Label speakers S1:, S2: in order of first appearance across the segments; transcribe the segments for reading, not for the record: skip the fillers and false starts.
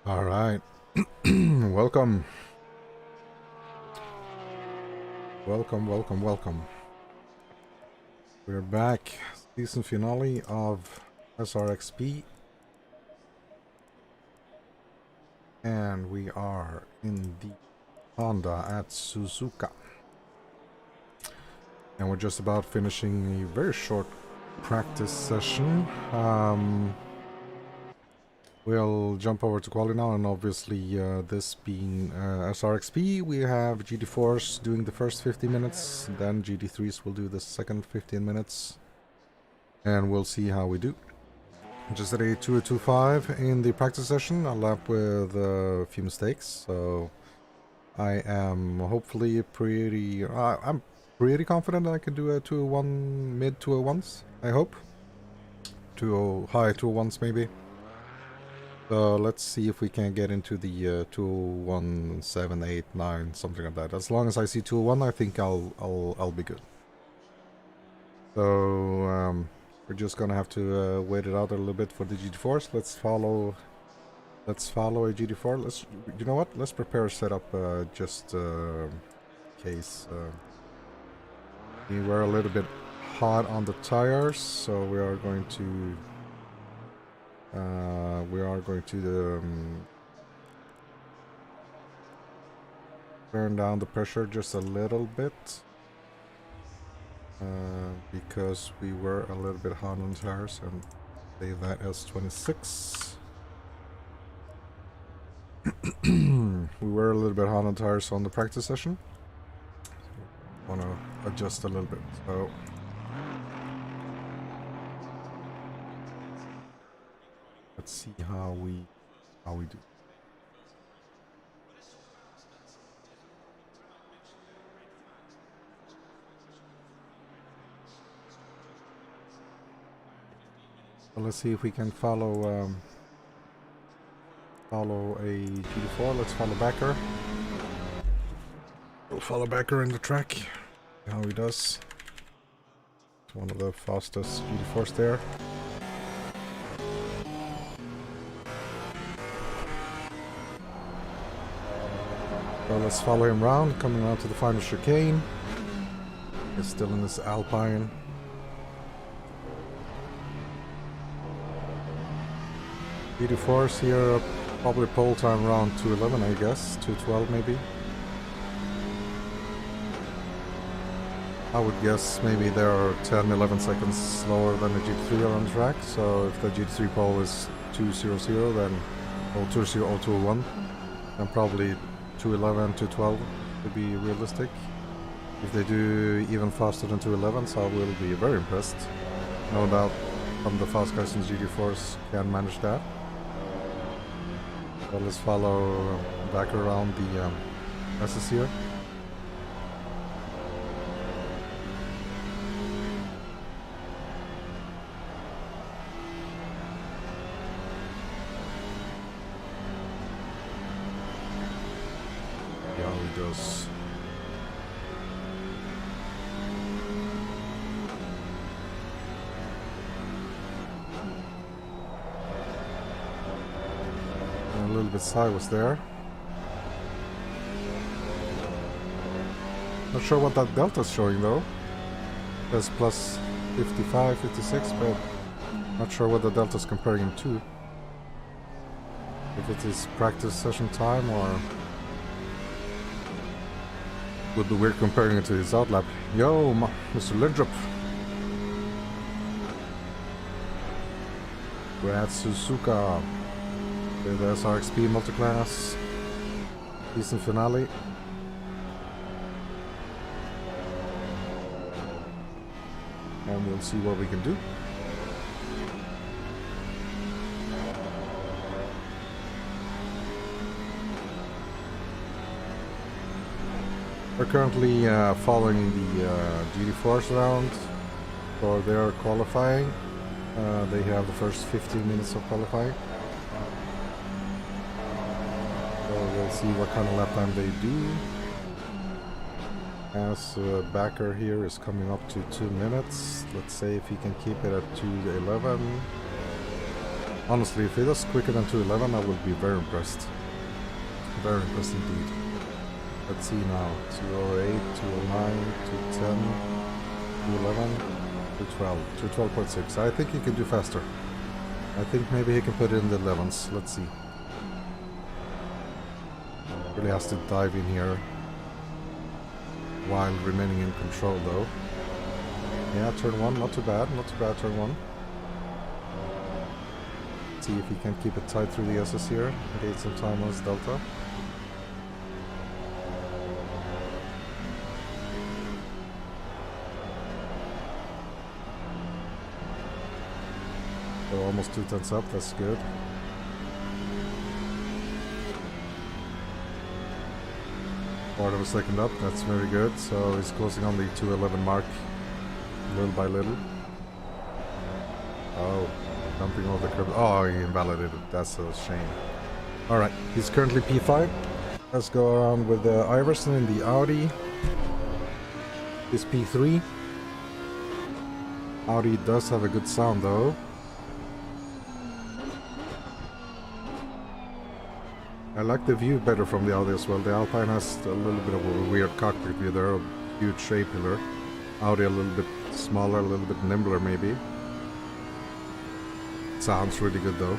S1: All right. Welcome. Welcome. We're back. Season finale of SRXP. And we are in the Honda at Suzuka. And we're just about finishing a very short practice session. We'll jump over to quality now, and obviously this being SRXP, we have GT4s doing the first 15 minutes, then GT3s will do the second 15 minutes, and we'll see how we do. Just at a 2.25 in the practice session, a lap with a few mistakes, so I am hopefully I'm pretty confident I can do a 201, mid 201s, I hope. High 201s maybe. So let's see if we can get into the 201, 7, 8, 9, something like that. As long as I see 201, I think I'll be good. So we're just gonna have to wait it out a little bit for the GT4s. Let's follow a GT4. You know what? Let's prepare a setup just in case. We were a little bit hot on the tires, so we are going to. Turn down the pressure just a little bit because we were a little bit hot on the tires, and save that as 26. We were a little bit hot on the tires on the practice session. Want to adjust a little bit. So let's see how we do. So let's see if we can follow a GT4. Let's follow Backer. We'll follow Backer in the track. See how he does. It's one of the fastest GT4s there. So let's follow him around, coming around to the final chicane. He's still in this Alpine. GT4s here, probably pole time around 2:11, I guess, 2:12 maybe. I would guess maybe they are 10-11 seconds slower than the GT3 are on track. So if the GT3 pole is 2:00, then 2:01, then probably 2:11, 2:12 to be realistic. If they do even faster than 2:11, so I will be very impressed. No doubt from the fast guys in the GT4s can manage that. So let's follow back around the SS here. Yeah, he does. A little bit sideways there. Not sure what that delta's showing though. It's plus 55, 56, but not sure what the delta's comparing him to. If it is practice session time or would be weird comparing it to his outlap. Yo, Mr. Lindrup. We're at Suzuka. The SRXP Multiclass season finale. And we'll see what we can do. We're currently following the GT4s around for their qualifying. They have the first 15 minutes of qualifying. We'll see what kind of lap time they do. As Backer here is coming up to 2 minutes. Let's say if he can keep it at 2:11. Honestly, if he does quicker than 211, I will be very impressed. Very impressed indeed. Let's see now. 208, 209, 210, 211, 212. 212.6. I think he can do faster. I think maybe he can put it in the 11s. Let's see. Really has to dive in here while remaining in control though. Yeah, turn 1, not too bad, turn 1. See if he can keep it tight through the SS here. Gain some time on his delta. So almost 2 tenths up, that's good. Part of a second up, that's very good. So he's closing on the 211 mark little by little. Oh, dumping over the curb. Oh, he invalidated. That's a shame. Alright, he's currently P5. Let's go around with Iverson in the Audi. He's P3. Audi does have a good sound though. I like the view better from the Audi as well. The Alpine has a little bit of a weird cockpit view there, a huge shape pillar. Audi a little bit smaller, a little bit nimbler maybe. Sounds really good though.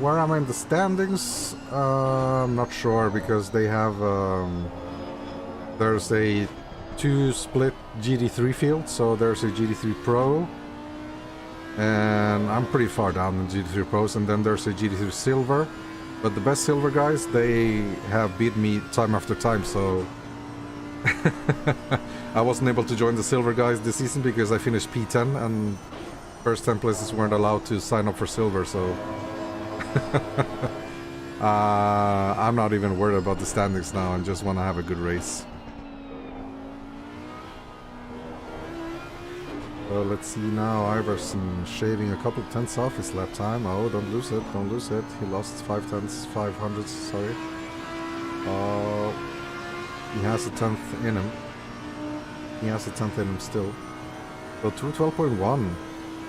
S1: Where am I in the standings? I'm not sure because they have there's a 2 split GT3 field, so there's a GT3 Pro. And I'm pretty far down in GT3 Pros, and then there's a GT3 Silver. But the best Silver guys, they have beat me time after time, so... I wasn't able to join the Silver guys this season because I finished P10, and first 10 places weren't allowed to sign up for Silver, so... I'm not even worried about the standings now, I just want to have a good race. So let's see now, Iverson shaving a couple tenths off his lap time. Oh, don't lose it, don't lose it. He lost 5 tenths, 500s, sorry. Oh, he has a 10th in him. He has a 10th in him still. So 212.1,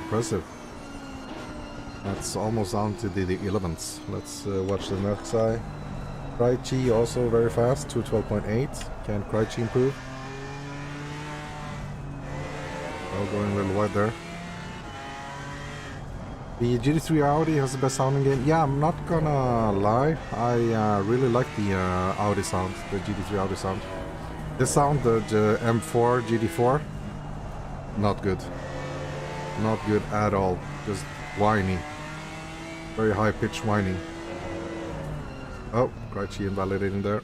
S1: impressive. That's almost down to the 11ths. Let's watch the next guy. Krejci also very fast, 212.8. Can Krejci improve? Oh, going a little wide there. The GT3 Audi has the best sounding game. Yeah, I'm not gonna lie. I really like the Audi sound, the GT3 Audi sound. This sound, the M4 GT4, not good. Not good at all. Just whiny. Very high pitched whining. Oh, Krejci invalidating there.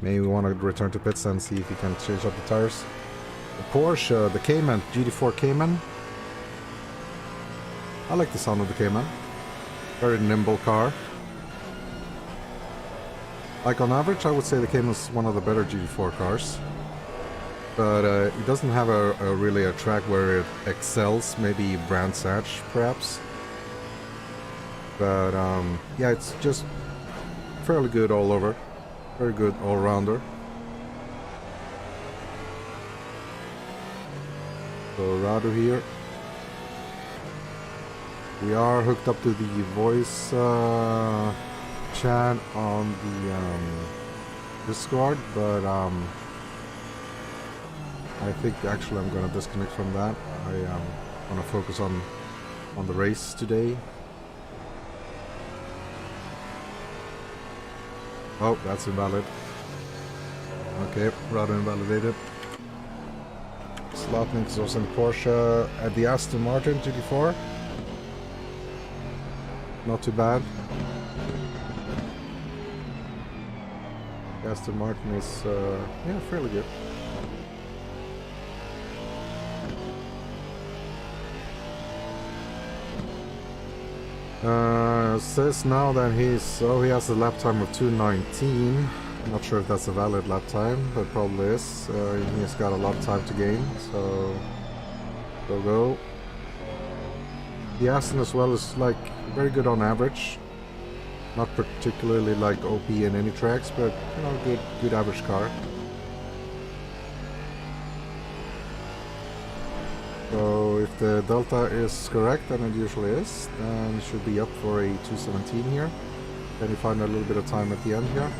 S1: Maybe we want to return to pits and see if he can change up the tires. The Porsche, the Cayman, GT4 Cayman. I like the sound of the Cayman. Very nimble car. Like on average, I would say the Cayman is one of the better GT4 cars. But it doesn't have a really a track where it excels. Maybe Brands Hatch, perhaps. But yeah, it's just fairly good all over. Very good all-rounder. So Radu here. We are hooked up to the voice chat on the Discord, but I think actually I'm gonna disconnect from that. I want to focus on the race today. Oh, that's invalid. Okay, Radu invalidated. Slotnick is also in Porsche at the Aston Martin GT4. Not too bad. The Aston Martin is yeah, fairly good. Says now that he has a lap time of 2:19. I'm not sure if that's a valid lap time, but probably is. He's got a lot of time to gain, so go. The Aston as well is like very good on average. Not particularly like OP in any tracks, but you know, good average car. So if the delta is correct, and it usually is, then it should be up for a 217 here. Can you find a little bit of time at the end here?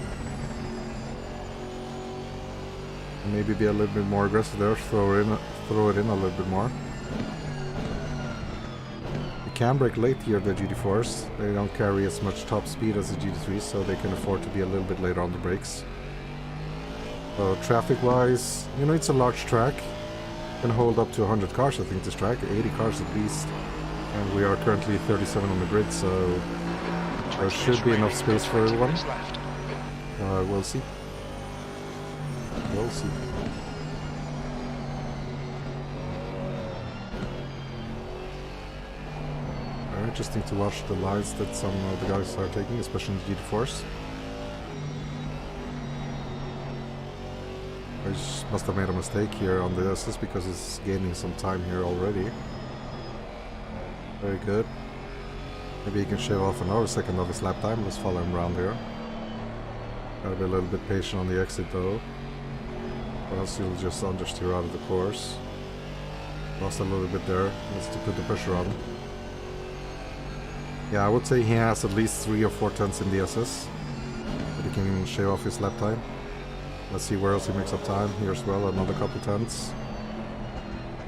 S1: And maybe be a little bit more aggressive there, throw it in a little bit more. You can brake late here, the GT4s. They don't carry as much top speed as the GT3s, so they can afford to be a little bit later on the brakes. So traffic-wise, you know, it's a large track. Can hold up to 100 cars, I think, this track, 80 cars at least. And we are currently 37 on the grid, so there should be enough space for everyone. We'll see. We'll see. Very interesting to watch the lines that some of the guys are taking, especially in the GT4s. I must have made a mistake here on the SS because it's gaining some time here already. Very good. Maybe he can shave off another second of his lap time. Let's follow him around here. Gotta be a little bit patient on the exit though, or else he'll just understeer out of the course. Lost a little bit there. Needs to put the pressure on. Yeah, I would say he has at least 3 or 4 tenths in the SS, but he can shave off his lap time. Let's see where else he makes up time. Here as well, another couple tenths.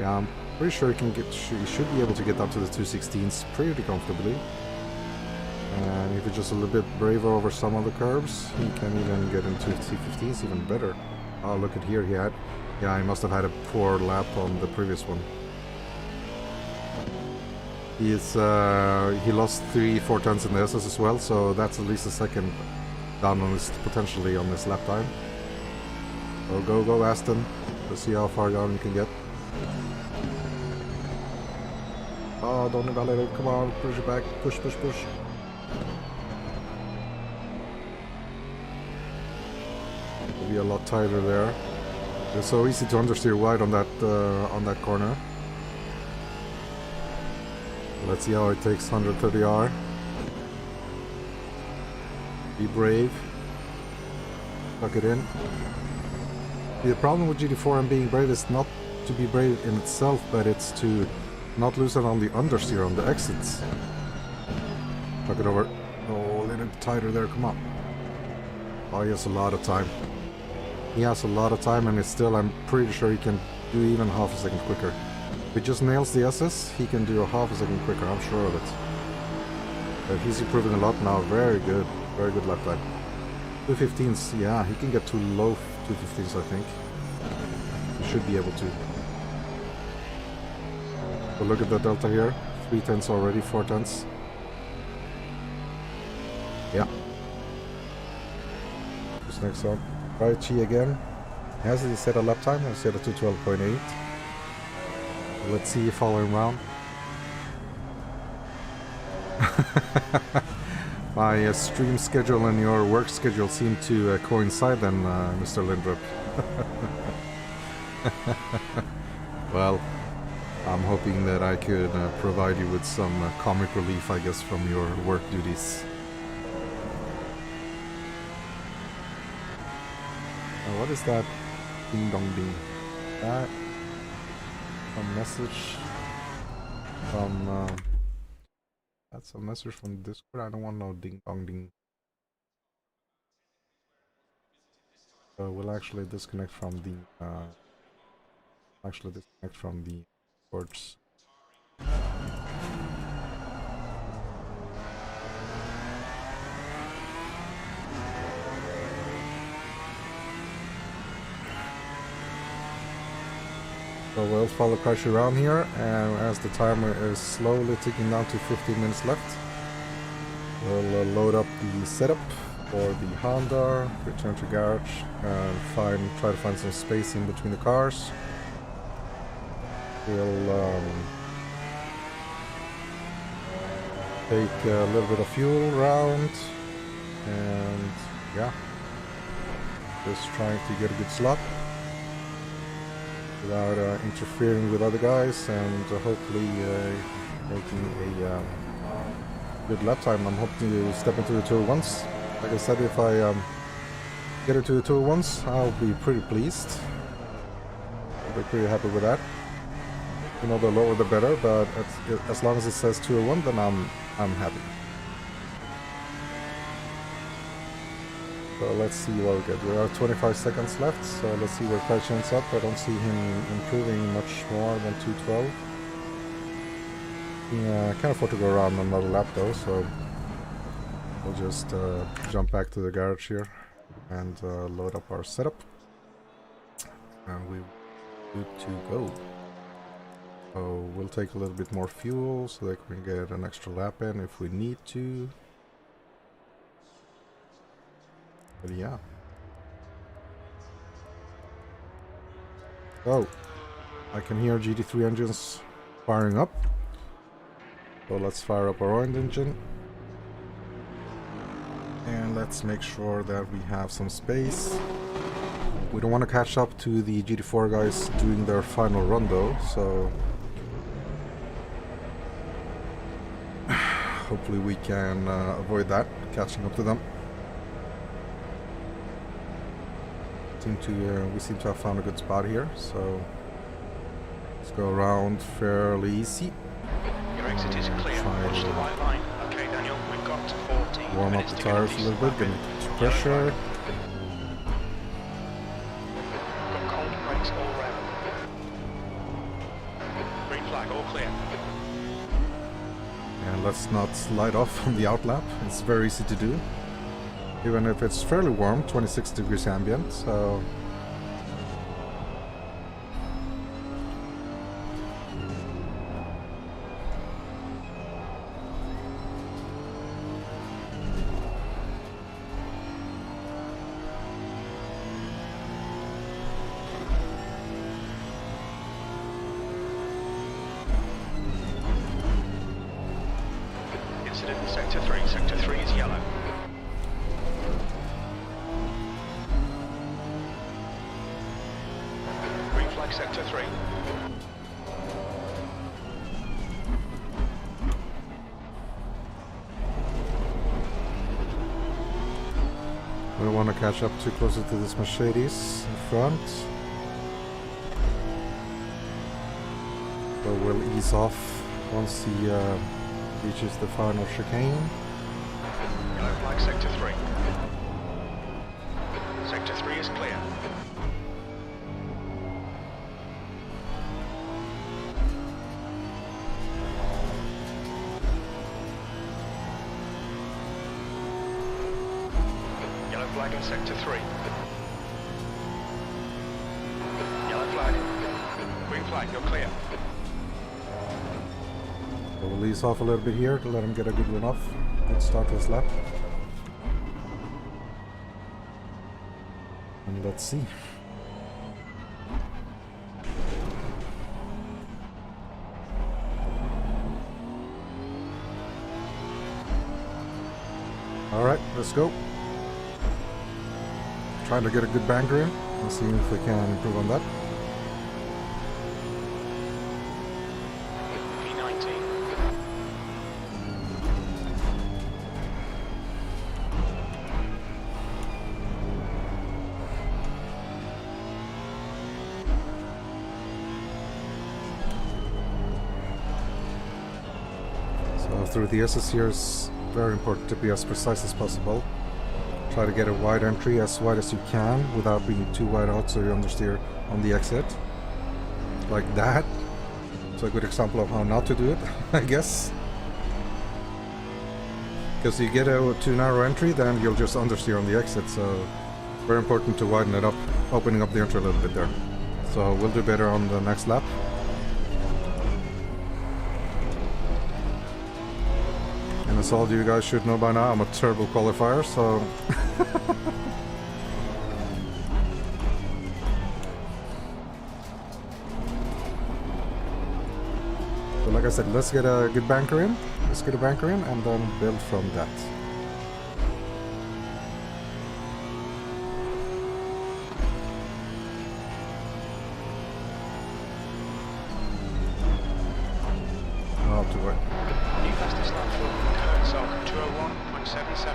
S1: Yeah, I'm pretty sure he can get. He should be able to get up to the 216s pretty comfortably. And if he's just a little bit braver over some of the curves, he can even get into 215s even better. Oh, look at here. He had. Yeah, he must have had a poor lap on the previous one. He lost 3-4 tenths in the SS as well, so that's at least a second down on his potentially on his lap time. So go Aston. Let's see how far down you can get. Oh, don't invalidate. Come on, push it back. Push. It'll be a lot tighter there. It's so easy to understeer wide on that corner. Let's see how it takes 130R. Be brave. Tuck it in. The problem with GT4 and being brave is not to be brave in itself, but it's to not lose it on the understeer on the exits. Tuck it over. Oh, a little tighter there, come on. Oh, he has a lot of time. He has a lot of time, and it's still, I'm pretty sure he can do even half a second quicker. If he just nails the SS, he can do a half a second quicker, I'm sure of it. But he's improving a lot now, very good lap time. 215s, yeah, he can get to low 215s, I think. He should be able to. But look at the delta here. 3 tenths already, 4 tenths. Yeah. Who's next up? Right, Chi again. Hasn't he set a lap time? He set a 212.8. Let's see, follow him around. My stream schedule and your work schedule seem to coincide then, Mr. Lindrup. Well, I'm hoping that I could provide you with some comic relief, I guess, from your work duties. What is that? Ding dong ding. That a message from that's a message from Discord. I don't want no ding dong ding. So we'll actually disconnect from the ports. So we'll follow Crash around here, and as the timer is slowly ticking down to 15 minutes left, we'll load up the setup for the Honda, return to garage, and try to find some space in between the cars. We'll take a little bit of fuel around, and yeah, just trying to get a good slot without interfering with other guys, and hopefully making a good lap time. I'm hoping to step into the 201s. Like I said, if I get into the 201s, I'll be pretty pleased. I'll be pretty happy with that. You know, the lower the better, but as long as it says 201, then I'm happy. So let's see what we get. We have 25 seconds left, so let's see where Kai ends up. I don't see him improving much more than 212. Yeah, I can't afford to go around another lap though, so we'll just jump back to the garage here and load up our setup. And we're good to go. So we'll take a little bit more fuel so that we can get an extra lap in if we need to. But yeah. Oh, I can hear GT3 engines firing up. So let's fire up our oil engine. And let's make sure that we have some space. We don't want to catch up to the GT4 guys doing their final run though, so hopefully we can avoid that, catching up to them. We seem to have found a good spot here, so let's go around fairly easy.
S2: Your exit is clear. Watch the white line. Okay, Daniel, we've got 14
S1: warm up the tires a little bit, get into pressure.
S2: Got cold brakes all round. Green flag, all clear.
S1: And let's not slide off from the outlap. It's very easy to do, even if it's fairly warm, 26 degrees ambient, so
S2: Incident in Sector 3. Sector 3 is yellow. Green flag Sector 3.
S1: we don't want to catch up too closer to this Mercedes in front. So we'll ease off once he reaches the final chicane.
S2: Yellow flag Sector 3. Sector 3 is clear. Yellow flag in Sector 3. Yellow flag. Green flag, you're clear.
S1: So we'll ease off a little bit here to let him get a good run off. Let's start this lap. And let's see. Alright, let's go. Trying to get a good banker in and see if we can improve on that. So through the SS here, it's very important to be as precise as possible. Try to get a wide entry, as wide as you can, without being too wide out so you understeer on the exit. Like that. It's a good example of how not to do it, I guess. Because you get a too narrow entry, then you'll just understeer on the exit, so very important to widen it up, opening up the entry a little bit there. So we'll do better on the next lap. And as all you guys should know by now, I'm a terrible qualifier, so so like I said, let's get a good banker in. Let's get a banker in and then build from that. Not to work.
S2: New fastest lap for South 201.77.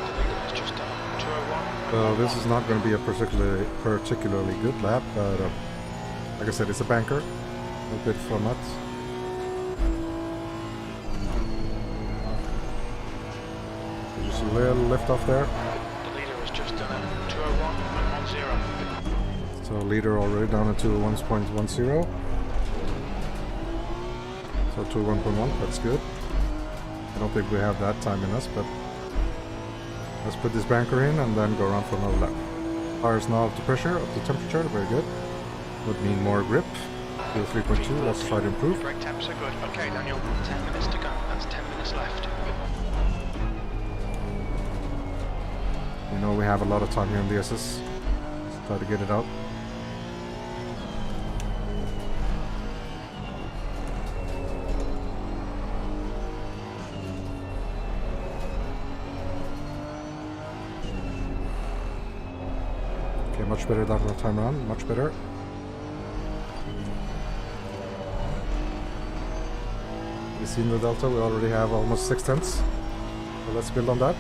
S2: The leader has just done 201.
S1: So this is not going to be a particularly good lap, but like I said, it's a banker. A bit for nuts. Did you see a little lift off there?
S2: The leader has just done a 201.10.
S1: So leader already down to 1.10. So 201.1, that's good. I don't think we have that time in us, but let's put this banker in and then go around for another lap. Tires now up to pressure, up to temperature, very good. Would mean more grip. To 3.2, let's try to improve.
S2: Brake temps are good. Okay, Daniel, 10 minutes to go. That's 10 minutes left.
S1: You know we have a lot of time here in the SS. Let's try to get it out. Okay, much better that time around, much better. You see in the Delta we already have almost 6 tenths. So let's build on that.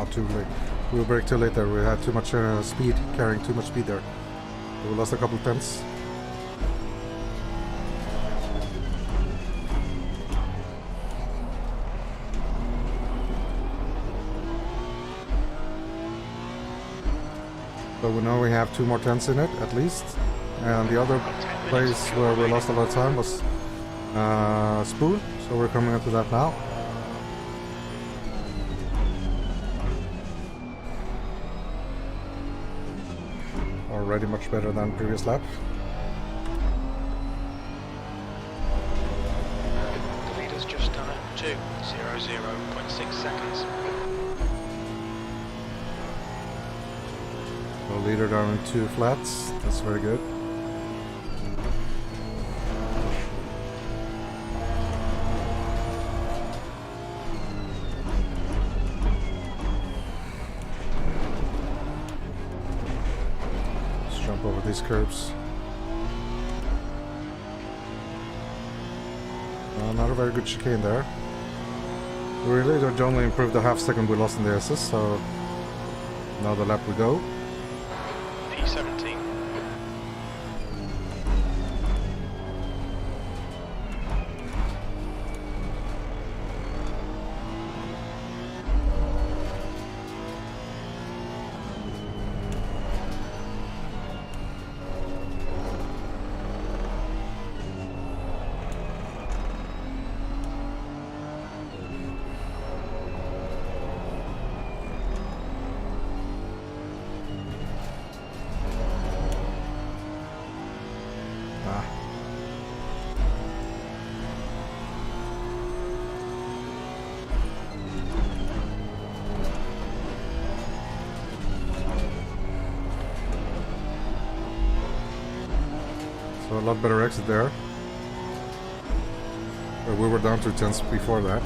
S1: Too late. We will brake too late there. We had too much speed, carrying too much speed there. We lost a couple tenths. So we know we have 2 more tenths in it at least. And the other place where we lost a lot of time was spool. So we're coming into that now. Already much better than previous lap.
S2: The leader's just done a 2:00.6 seconds.
S1: So leader down in 2 flats. That's very good. Jump over these curbs. Not a very good chicane there. We really don't only improve the half second we lost in the SS, so another lap we go.
S2: P17.
S1: So a lot better exit there. But we were down 2 tenths before that.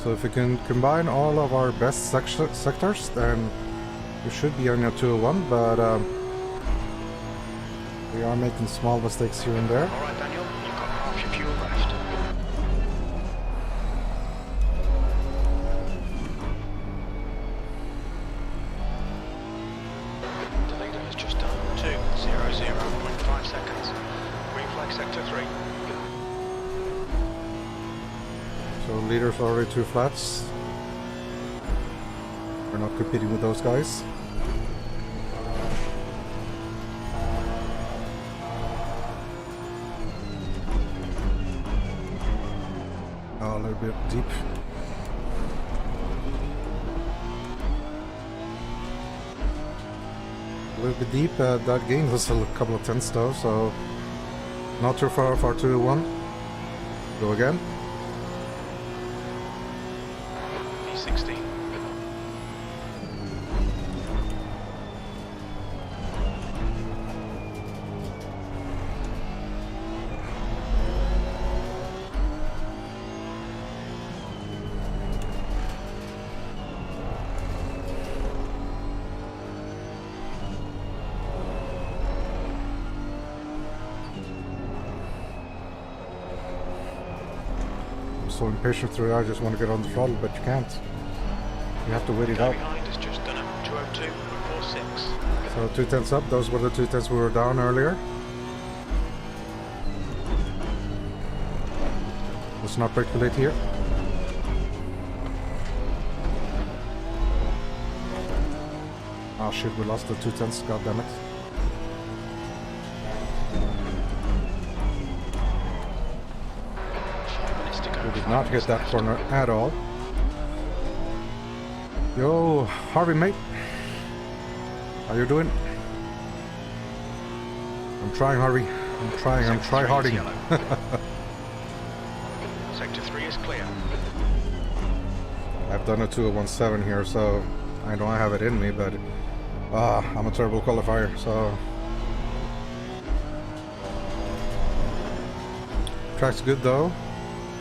S1: So if we can combine all of our best sectors, then we should be on a 201, but we are making small mistakes here and there.
S2: Alright, Daniel, you've got half your fuel left. The leader has just done 2:00.5 seconds. Green flag sector 3.
S1: So leader's already 2 flats. We're not competing with those guys. Oh, a little bit deep. A little bit deep. That gained us a couple of tenths though, so not too far for 2-1. Go again.
S2: P16.
S1: so impatient through it. I just want to get on the throttle, but you can't. You have to wait it
S2: Guy
S1: out.
S2: behind has just done a 202.46.
S1: So 2/10 up. Those were the 2/10 we were down earlier. Let's not percolate here. Oh shit, we lost the 2/10. God damn it. We did not hit that corner at all. Yo, Harvey, mate. How you doing? I'm trying, Harvey. I'm try-harding.
S2: Sector 3 is clear.
S1: I've done a 2:17 here, so I know I have it in me, but I'm a terrible qualifier, so... Track's good though.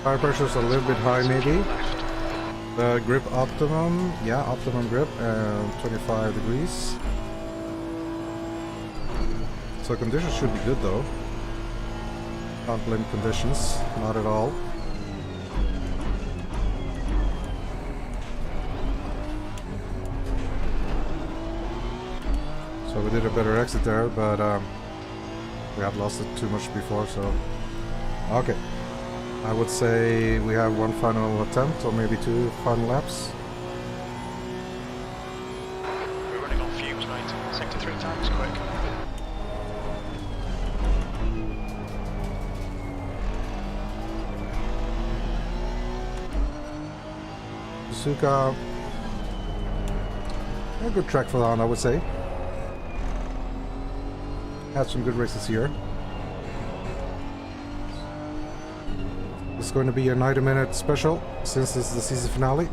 S1: Tire pressure's a little bit high maybe. The grip optimum, yeah, optimum grip, 25 degrees. So conditions should be good though. Can't blame conditions, not at all. So we did a better exit there, but we had lost it too much before, so... Okay. I would say we have one final attempt, or maybe two final laps.
S2: We're running on fumes, mate. Sector 3 time is quick.
S1: Suzuka, a good track for that, I would say. Had some good races here. It's going to be a 90-minute special since this is the season finale.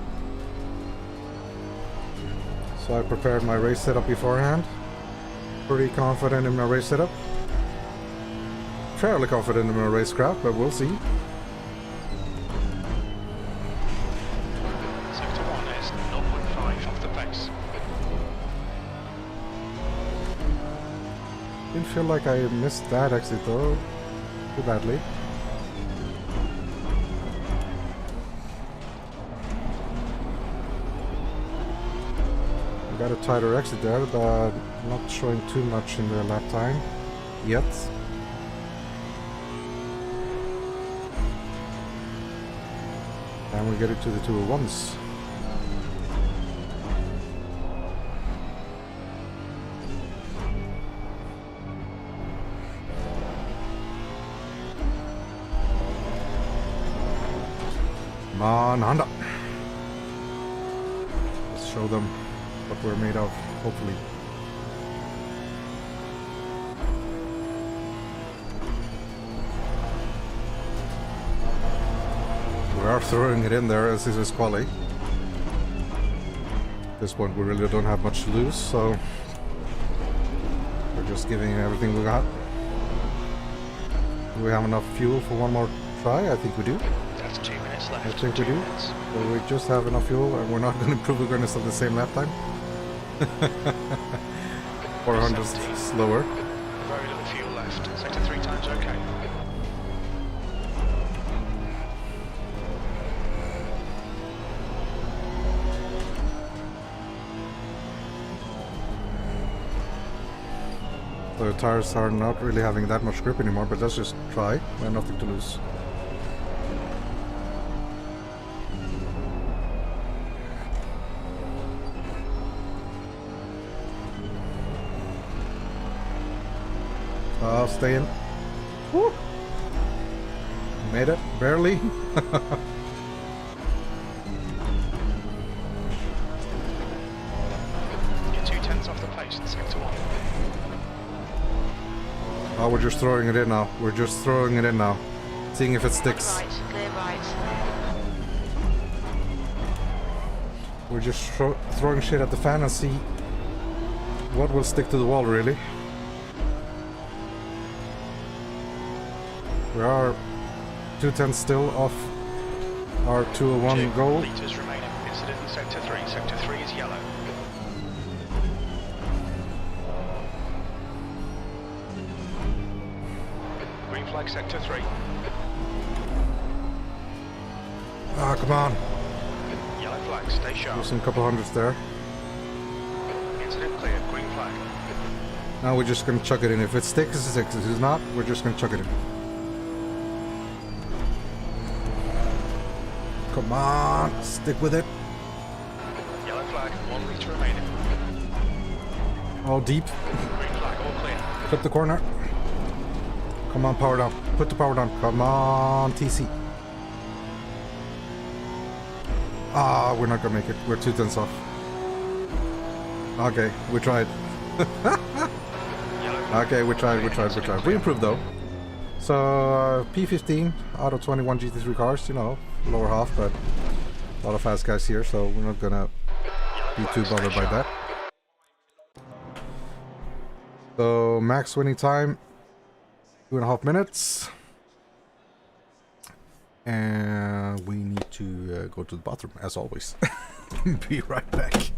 S1: So I prepared my race setup beforehand. Pretty confident in my race setup. Fairly confident in my racecraft, but we'll see.
S2: Sector 1 is 0.5 off the pace.
S1: Didn't feel like I missed that exit though, too badly. Got a tighter exit there, but not showing too much in the lap time yet. And we get it to the 201s. Come on, Honda. Let's show them what we're made of, hopefully. We are throwing it in there as this is quali. At this point we really don't have much to lose, so we're just giving everything we got. Do we have enough fuel for one more try? I think we do.
S2: That's 2 minutes left.
S1: I think we do. So we just have enough fuel and we're not going to improve, we're going to stay the same lap time. 400 slower.
S2: Very little fuel left. Sector 3 time's okay.
S1: The tires are not really having that much grip anymore, but let's just try. We have nothing to lose. Stay in. Woo. Made it, barely.
S2: You're 2/10 off the pace in sector 1.
S1: Oh, we're just throwing it in now. We're just throwing it in now. Seeing if it sticks.
S3: Right, clear right.
S1: We're just throwing shit at the fan and see what will stick to the wall, really. We are 2/10 still off our 201
S2: 2
S1: goal.
S2: litres remaining. Incident in sector 3. Sector 3 is yellow. Green flag sector 3.
S1: Ah, come on.
S2: Yellow flag, stay sharp.
S1: Losing a couple hundreds there.
S2: Incident clear, green flag.
S1: Now we're just gonna chuck it in. If it sticks, it sticks. If it's not, we're just gonna chuck it in. Come on, stick with it.
S2: Yellow flag, 1 litre remaining.
S1: All deep.
S2: Green flag, all clear.
S1: Flip the corner. Come on, power down. Put the power down. Come on, TC. Ah, we're not gonna make it. We're 2 tenths off. Okay, we tried. Okay, we tried. We improved though. So, P15 out of 21 GT3 cars, you know, lower half, but a lot of fast guys here, so we're not gonna be too bothered by that. So, max winning time, 2.5 minutes. And we need to go to the bathroom, as always. Be right back.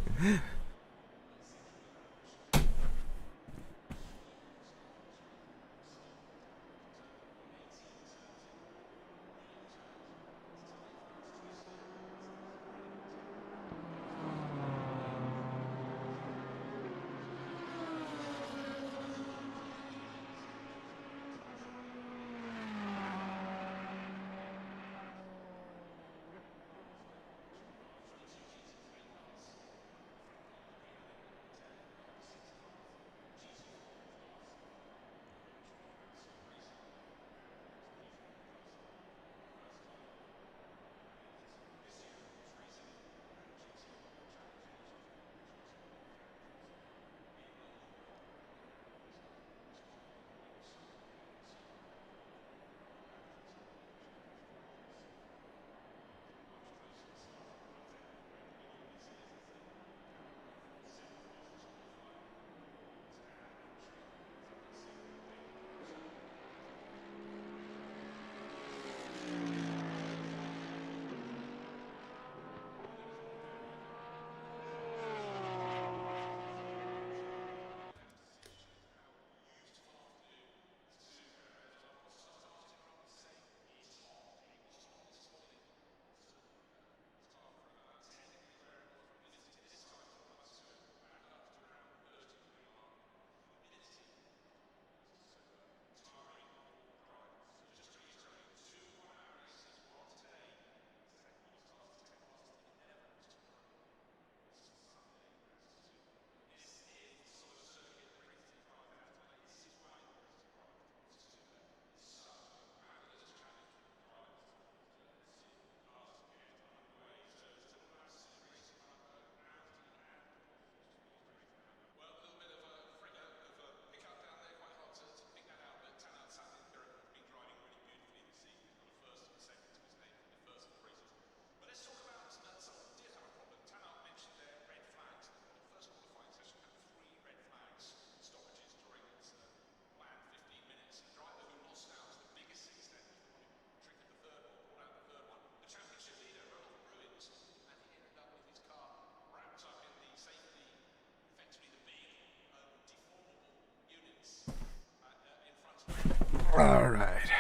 S1: Alright.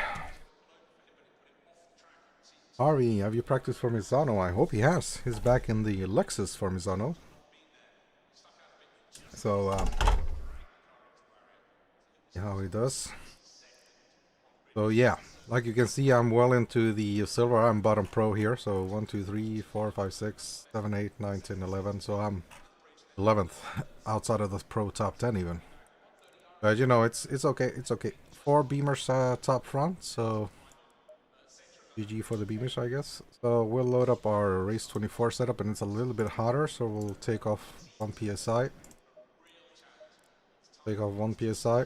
S1: Ari, have you practiced for Misano? I hope he has. He's back in the Lexus for Misano. So, see how he does. So yeah, like you can see, I'm well into the silver. I'm bottom pro here. So 1, 2, 3, 4, 5, 6, 7, 8, 9, 10, 11. So I'm 11th outside of the pro top 10 even. But you know, it's okay. It's okay. 4 Beamers top front. So GG for the Beamers, I guess. So we'll load up our race 24 setup, and it's a little bit hotter. So we'll take off 1 psi. Take off 1 psi.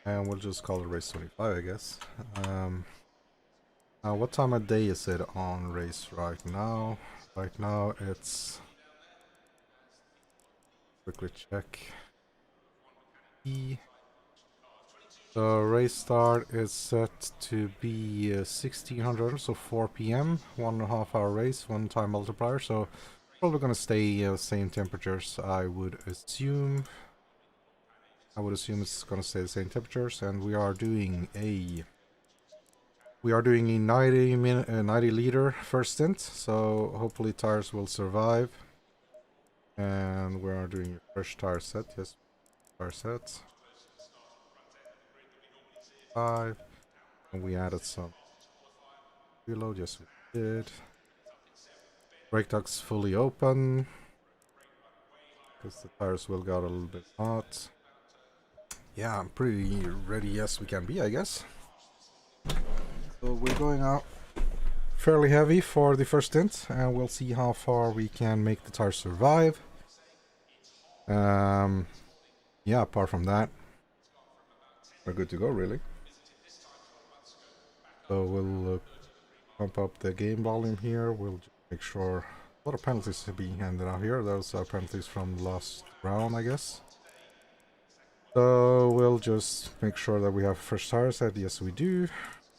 S1: And we'll just call it race 25, I guess. Now, what time of day is it on race right now? Right now, it's... Quickly check. The race start is set to be 1600, so 4 p.m. 1.5 hour race, 1 time multiplier. So probably gonna stay same temperatures, I would assume. I would assume it's gonna stay the same temperatures, and we are doing a We are doing a 90 liter first stint, so hopefully tires will survive. And we are doing a fresh tire set. Yes, tire set. 5. And we added some reload. Yes, we did. Brake ducts fully open because the tires will get a little bit hot. Yeah, I'm pretty ready as we can be, I guess. So we're going out fairly heavy for the first stint, and we'll see how far we can make the tires survive. Yeah, apart from that, we're good to go, really. So we'll pump up the game volume here. We'll just make sure a lot of penalties are being handed out here. Those are penalties from last round, I guess. So we'll just make sure that we have fresh tires set. Yes, we do.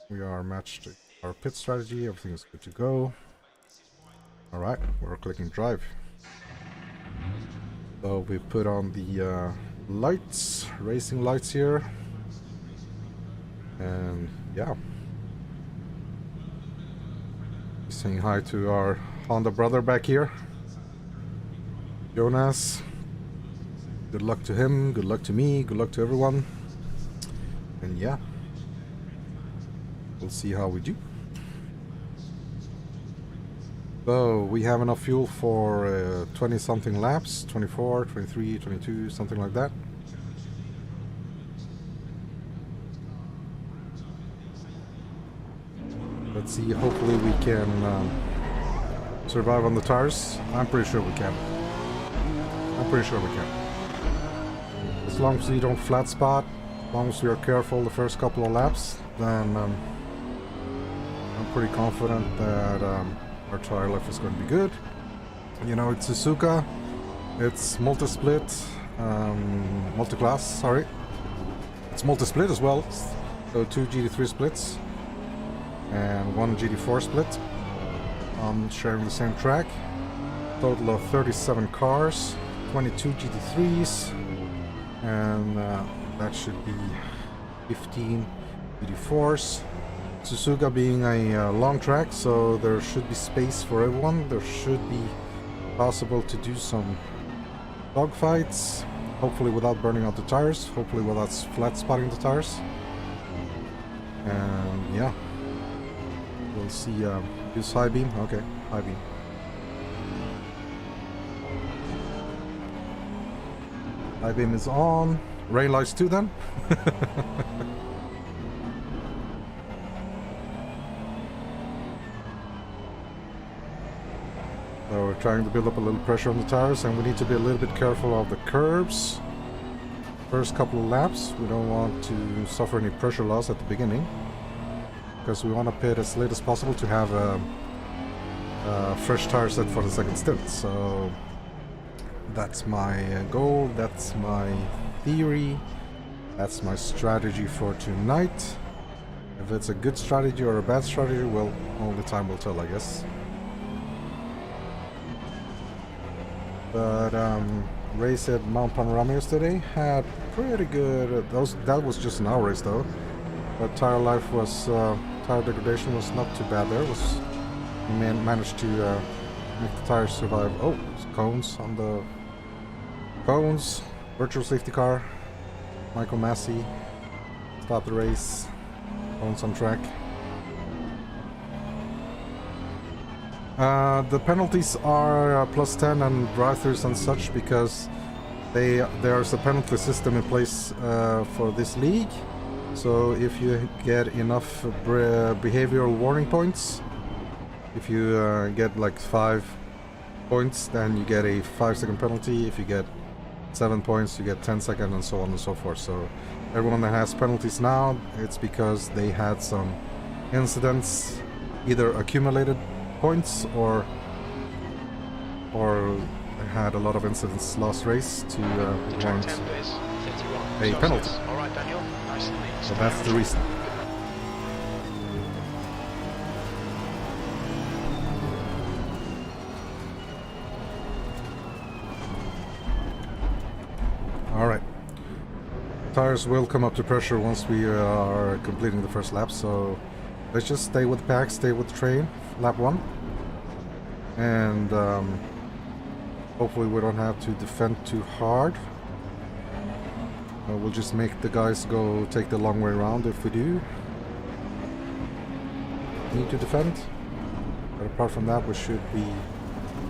S1: We are matched our pit strategy. Everything is good to go. Alright, we're clicking drive. So we put on the lights, racing lights here. And yeah. Saying hi to our Honda brother back here. Jonas. Good luck to him, good luck to me, good luck to everyone. And yeah. We'll see how we do. So we have enough fuel for 20 something laps, 24, 23, 22, something like that. Let's see, hopefully we can survive on the tires. I'm pretty sure we can. I'm pretty sure we can. As long as we don't flat spot, as long as we are careful the first couple of laps, then I'm pretty confident that our tire life is going to be good. You know, it's Suzuka, it's multi-split, multi-class, sorry. It's multi-split as well, so 2 GT3 splits and 1 GT4 split. Sharing the same track. Total of 37 cars, 22 GT3s, and that should be 15 GT4s. Suzuka being a long track, so there should be space for everyone. There should be possible to do some dogfights, hopefully without burning out the tires, hopefully without flat spotting the tires. And yeah, we'll see. Use high beam. Okay, high beam. High beam is on. Rain lights too then. So we're trying to build up a little pressure on the tires, and we need to be a little bit careful of the curbs. First couple of laps, we don't want to suffer any pressure loss at the beginning, because we want to pit as late as possible to have a fresh tire set for the second stint. So that's my goal, that's my theory, that's my strategy for tonight. If it's a good strategy or a bad strategy, well, only time will tell, I guess. But race at Mount Panorama yesterday had pretty good. That was just an hour race though. But tire life was tire degradation was not too bad there. We managed to make the tires survive. Oh, cones on the cones. Virtual safety car. Michael Massey stopped the race. Cones on track. The penalties are plus 10 and drive-throughs and such because there's a penalty system in place for this league. So if you get enough behavioral warning points, if you get like 5 points, then you get a 5-second penalty. If you get 7 points, you get 10 seconds, and so on and so forth. So everyone that has penalties now, it's because they had some incidents, either accumulated points or had a lot of incidents last race to warrant a penalty.
S2: All right, Daniel. Nice and neat.
S1: So that's the reason. All right. Tires will come up to pressure once we are completing the first lap, so Let's just stay with the pack, stay with the train, lap 1. And hopefully we don't have to defend too hard. We'll just make the guys go take the long way around if we do need to defend. But apart from that, we should be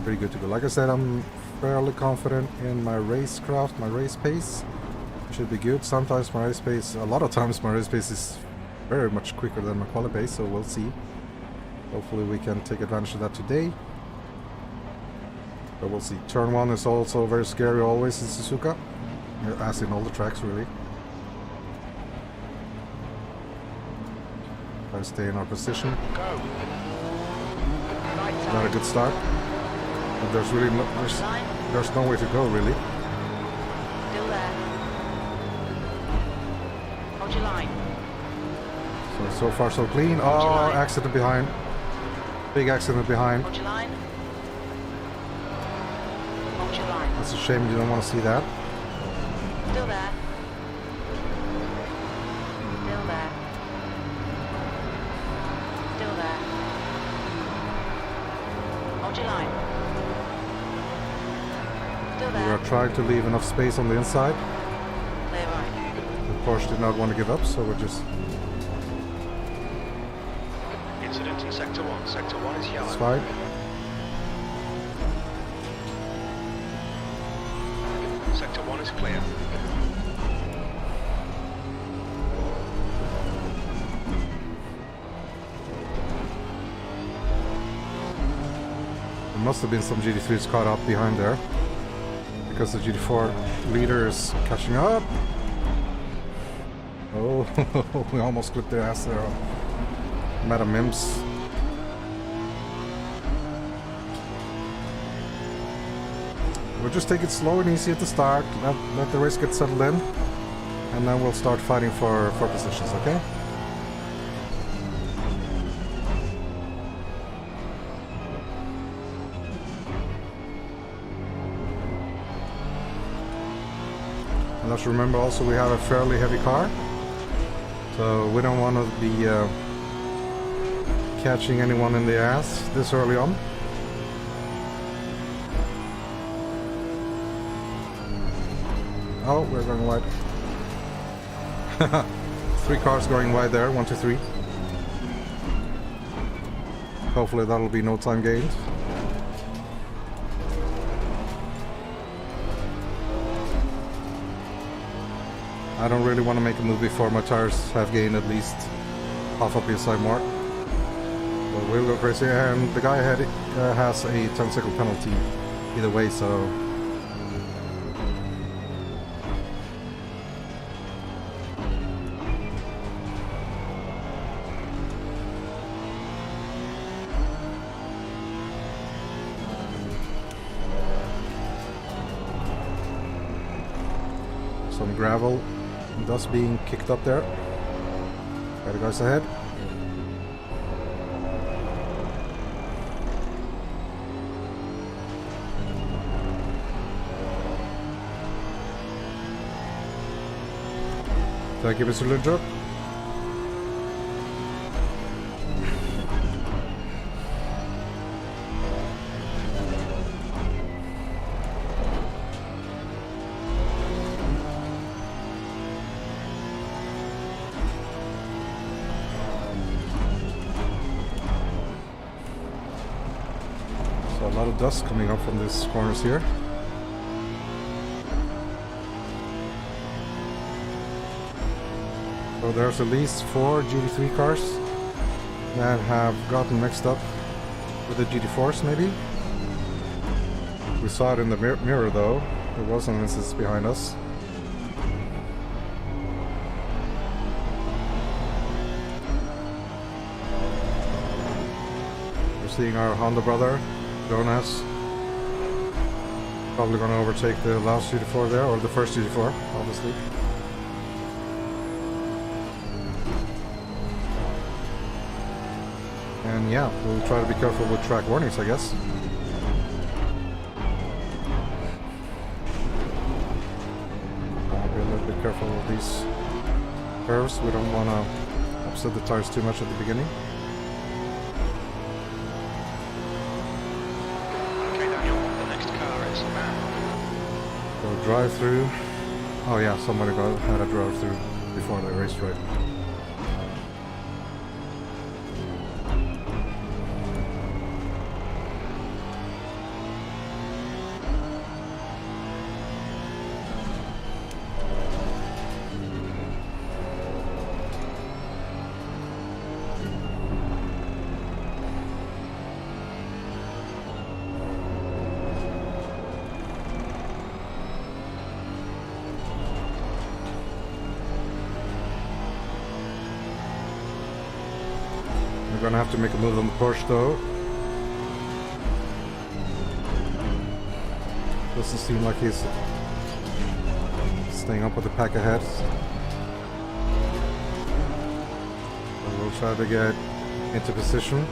S1: pretty good to go. Like I said, I'm fairly confident in my racecraft, my race pace. Should be good. Sometimes my race pace, a lot of times my race pace is very much quicker than my quali pace, so we'll see. Hopefully we can take advantage of that today. But we'll see. Turn 1 is also very scary always in Suzuka. As in all the tracks, really. Try to stay in our position.
S2: Go.
S1: Not a good start. But there's really there's no way to go, really.
S3: Still there. Hold your line.
S1: So far so clean. Oh, accident behind. Big accident behind.
S3: Hold your line. Hold your line.
S1: That's a shame, you don't want to see that.
S3: Still there. Still there. Still there. Hold your line. Still
S1: We
S3: there.
S1: are trying to leave enough space on the inside.
S3: Clear right.
S1: The Porsche did not want to give up, so we're just...
S2: Incident in Sector 1. Sector 1 is yellow.
S1: It's fine.
S2: Sector 1 is clear.
S1: There must have been some GT3s caught up behind there. Because the GT4 leader is catching up. Oh, we almost clipped their ass there. Madam Mims. We'll just take it slow and easy at the start. Let the race get settled in. And then we'll start fighting for positions, okay? And let's remember also we have a fairly heavy car. So we don't want to be catching anyone in the ass this early on. Oh, we're going wide. 3 cars going wide there, 1, 2, 3. Hopefully that'll be no time gained. I don't really want to make a move before my tires have gained at least half a PSI mark. But we'll go crazy, and the guy ahead has a 10-second penalty either way, so... Some gravel, dust being kicked up there. Got the guys ahead. Thank you, Mr. Lundrup. So a lot of dust coming up from these corners here. So there's at least 4 GT3 cars that have gotten mixed up with the GT4s maybe. We saw it in the mirror though. There was an NSX behind us. We're seeing our Honda brother, Jonas. Probably gonna overtake the last GT4 there, or the first GT4, obviously. And yeah, we'll try to be careful with track warnings, I guess. Be a little bit careful with these curves. We don't want to upset the tires too much at the beginning.
S2: man.
S1: Go drive through. Oh yeah, somebody had a drive through before they raced right. We're gonna have to make a move on the Porsche though. Doesn't seem like he's staying up with the pack ahead. So we'll try to get into position.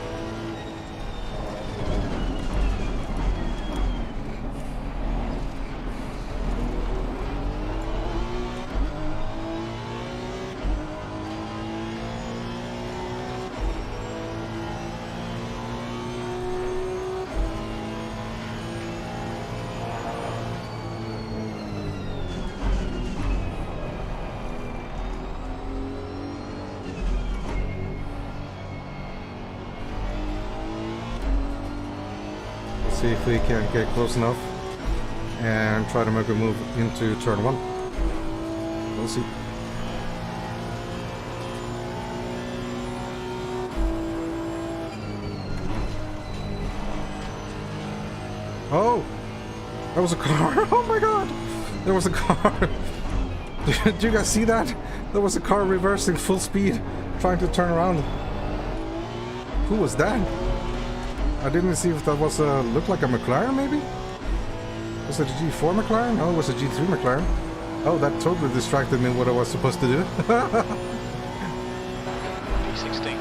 S1: See if we can get close enough and try to make a move into turn 1. We'll see. Oh! That was a car! Oh my god! There was a car! Did you guys see that? There was a car reversing full speed, trying to turn around. Who was that? I didn't see if that was looked like a McLaren, maybe? Was it a G4 McLaren? No, it was a G3 McLaren. Oh, that totally distracted me what I was supposed to do.
S2: P16.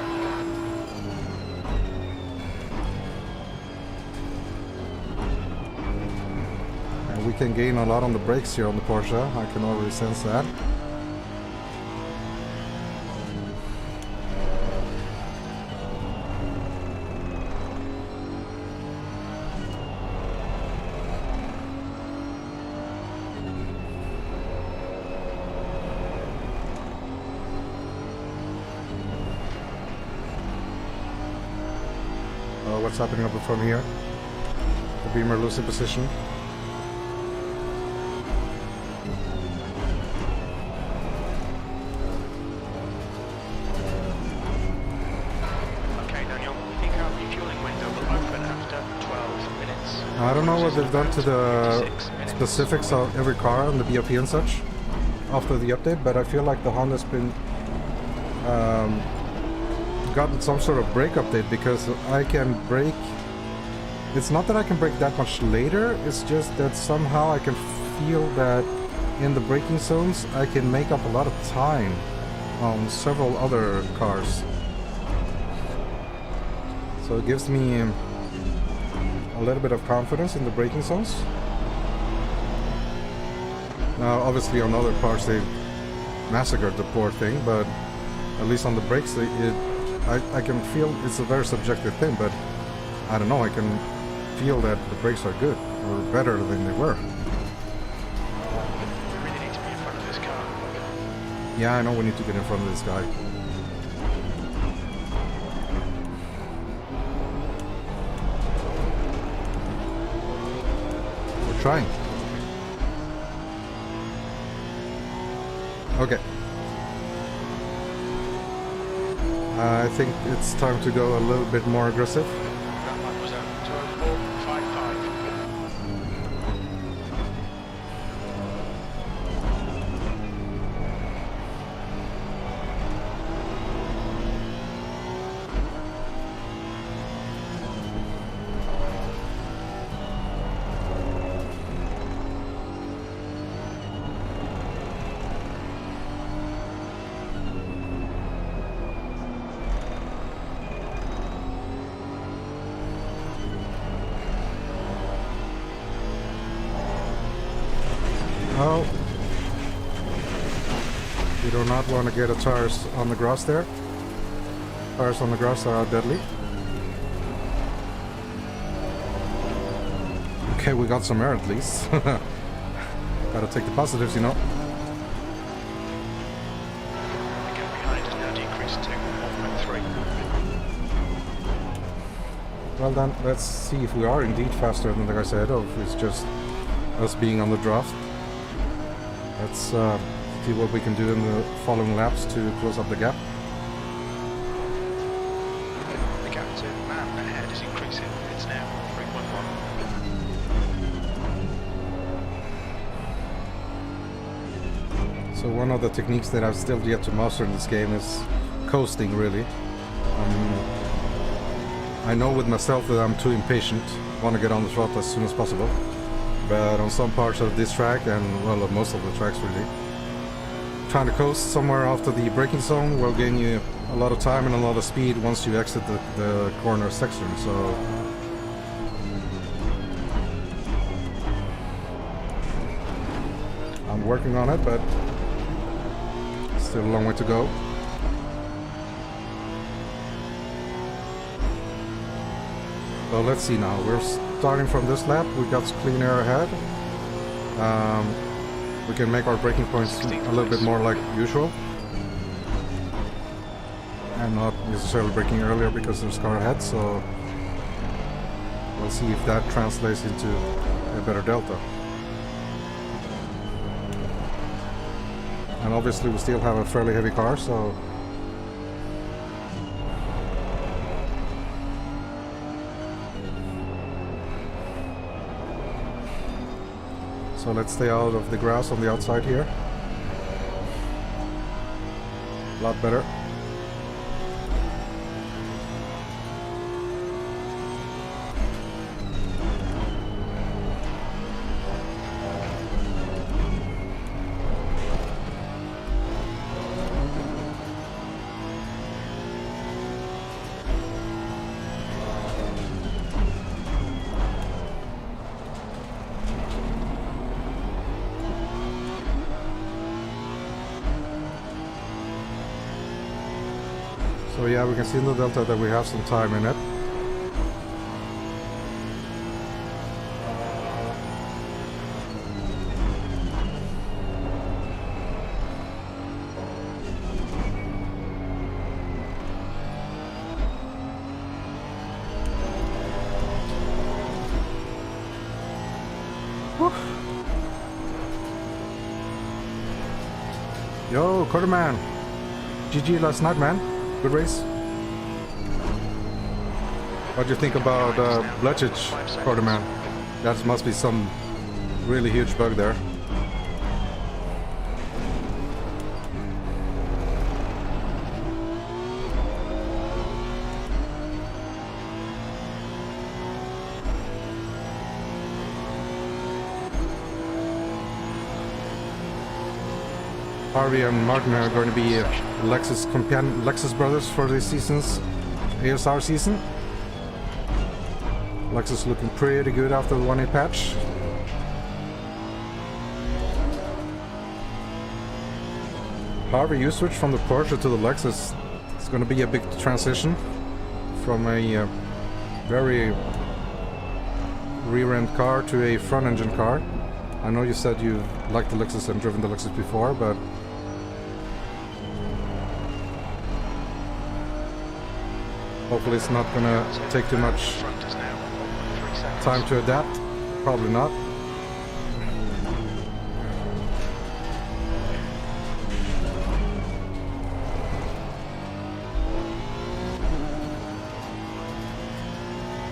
S1: And we can gain a lot on the brakes here on the Porsche. I can already sense that. What's happening up in front here? The Beamer losing position.
S2: Okay, Daniel, we think our refueling window will open after 12 minutes.
S1: I don't know what they've done to the
S2: 6 minutes.
S1: specifics of every car and the BOP and such after the update, but I feel like the Honda's been gotten some sort of brake update, because I can brake. It's not that I can brake that much later, it's just that somehow I can feel that in the braking zones I can make up a lot of time on several other cars. So it gives me a little bit of confidence in the braking zones. Now obviously on other cars they massacred the poor thing, but at least on the brakes I can feel it's a very subjective thing, but I don't know, I can feel that the brakes are good, or better than they were.
S2: We really need to be in front of this car.
S1: Yeah, I know we need to get in front of this guy. We're trying. Okay. I think it's time to go a little bit more aggressive.
S2: That lap was at 2:04.55.
S1: Oh. You do not want to get a tires on the grass there. Tires on the grass are deadly. Okay, we got some air at least. Gotta take the positives, you know.
S2: The gap behind has now decreased to 1.3.
S1: Well then, let's see if we are indeed faster than the guys ahead, or if it's just us being on the draft. Let's see what we can do in the following laps to close up the gap.
S2: The gap to man ahead is increasing. It's now 3.1.
S1: So one of the techniques that I've still yet to master in this game is coasting, really. I know with myself that I'm too impatient, want to get on the throttle as soon as possible. But on some parts of this track, and well, most of the tracks really, trying to coast somewhere after the braking zone will gain you a lot of time and a lot of speed once you exit the corner section. So I'm working on it, but still a long way to go. So let's see now. We're starting from this lap. We got clean air ahead. We can make our braking points a little bit more like usual. And not necessarily braking earlier because there's car ahead, so we'll see if that translates into a better delta. And obviously we still have a fairly heavy car, so let's stay out of the grass on the outside here. A lot better. So yeah, we can see in the delta that we have some time in it. Whew. Yo, Quarterman! GG last night, man. Good race. What do you think about Blechich, Quarterman? That must be some really huge bug there. Harvey and Martin are going to be Lexus brothers for this season's ASR season. Lexus looking pretty good after the 1.8 patch. Harvey, you switched from the Porsche to the Lexus. It's going to be a big transition from a very rear-end car to a front-engine car. I know you said you liked the Lexus and driven the Lexus before, but hopefully it's not gonna take too much time to adapt. Probably not.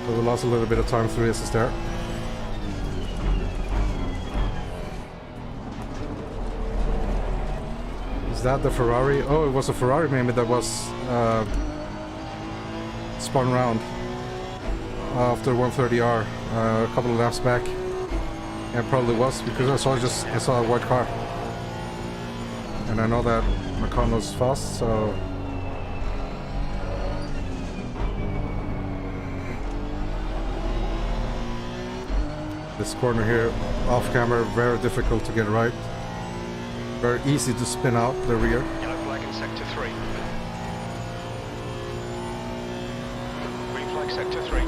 S1: So we lost a little bit of time through assist there. Is that the Ferrari? Oh, it was a Ferrari maybe that was spun round after 130R a couple of laps back. Yeah, probably was, because I saw a white car, and I know that Meccano's fast, so this corner here off camera very difficult to get right. Very easy to spin out the rear.
S2: Yellow flag in sector 3. Green flag sector 3.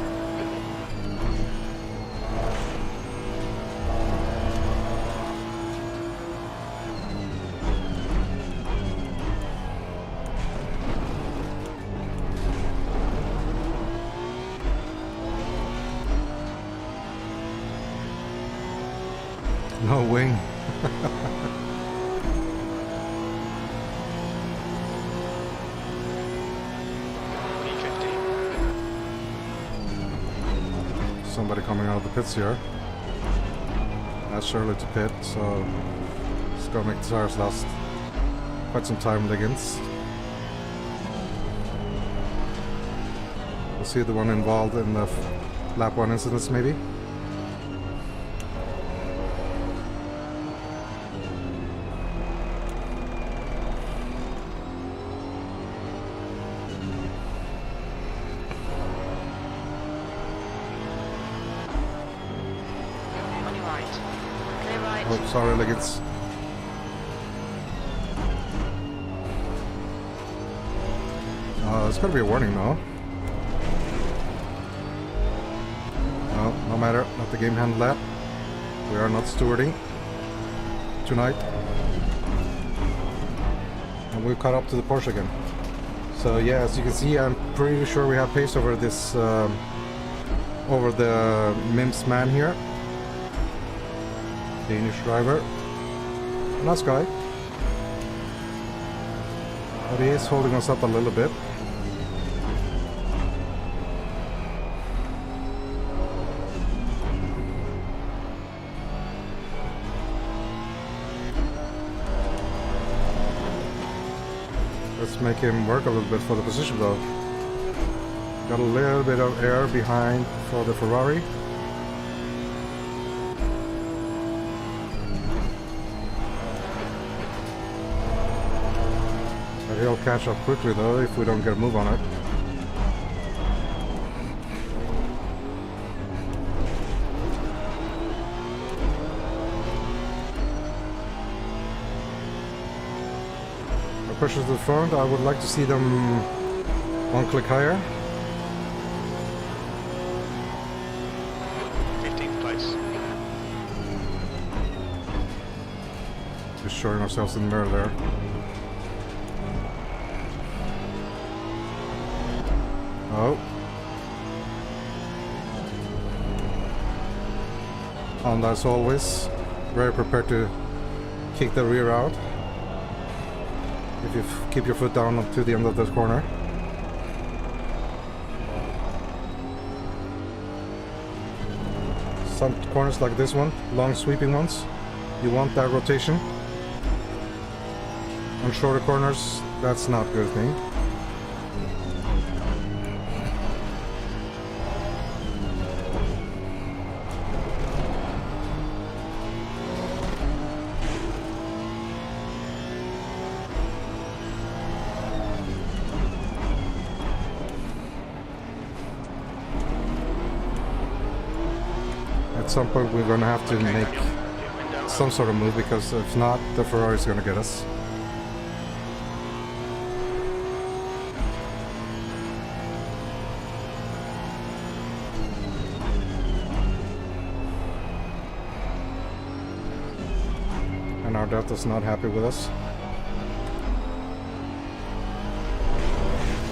S1: No wing.
S2: P50.
S1: Somebody coming out of the pits here. That's surely to pit, so it's gonna make the tires last quite some time, Liggins. We'll see the one involved in the lap 1 incidents, maybe.
S3: On your right. Clear right.
S1: Oh, sorry, Liggins. It's gotta be a warning now. No, no matter. Let the game handle that. We are not stewarding tonight. And we've caught up to the Porsche again. So yeah, as you can see, I'm pretty sure we have pace over this, over the Mims man here. Danish driver. Nice guy. But he is holding us up a little bit. Let's make him work a little bit for the position though. Got a little bit of air behind for the Ferrari. But he'll catch up quickly though if we don't get a move on it. Pushes to the front. I would like to see them one click higher.
S2: 15th place.
S1: Just showing ourselves in the mirror there. Oh. And as always, very prepared to kick the rear out. If you keep your foot down to the end of this corner. Some corners like this one, long sweeping ones, you want that rotation. On shorter corners, that's not a good thing. At some point we're gonna have to
S2: Okay,
S1: make
S2: Daniel. Your window
S1: some sort of move, because if not, the Ferrari's gonna get us. And our Delta's not happy with us.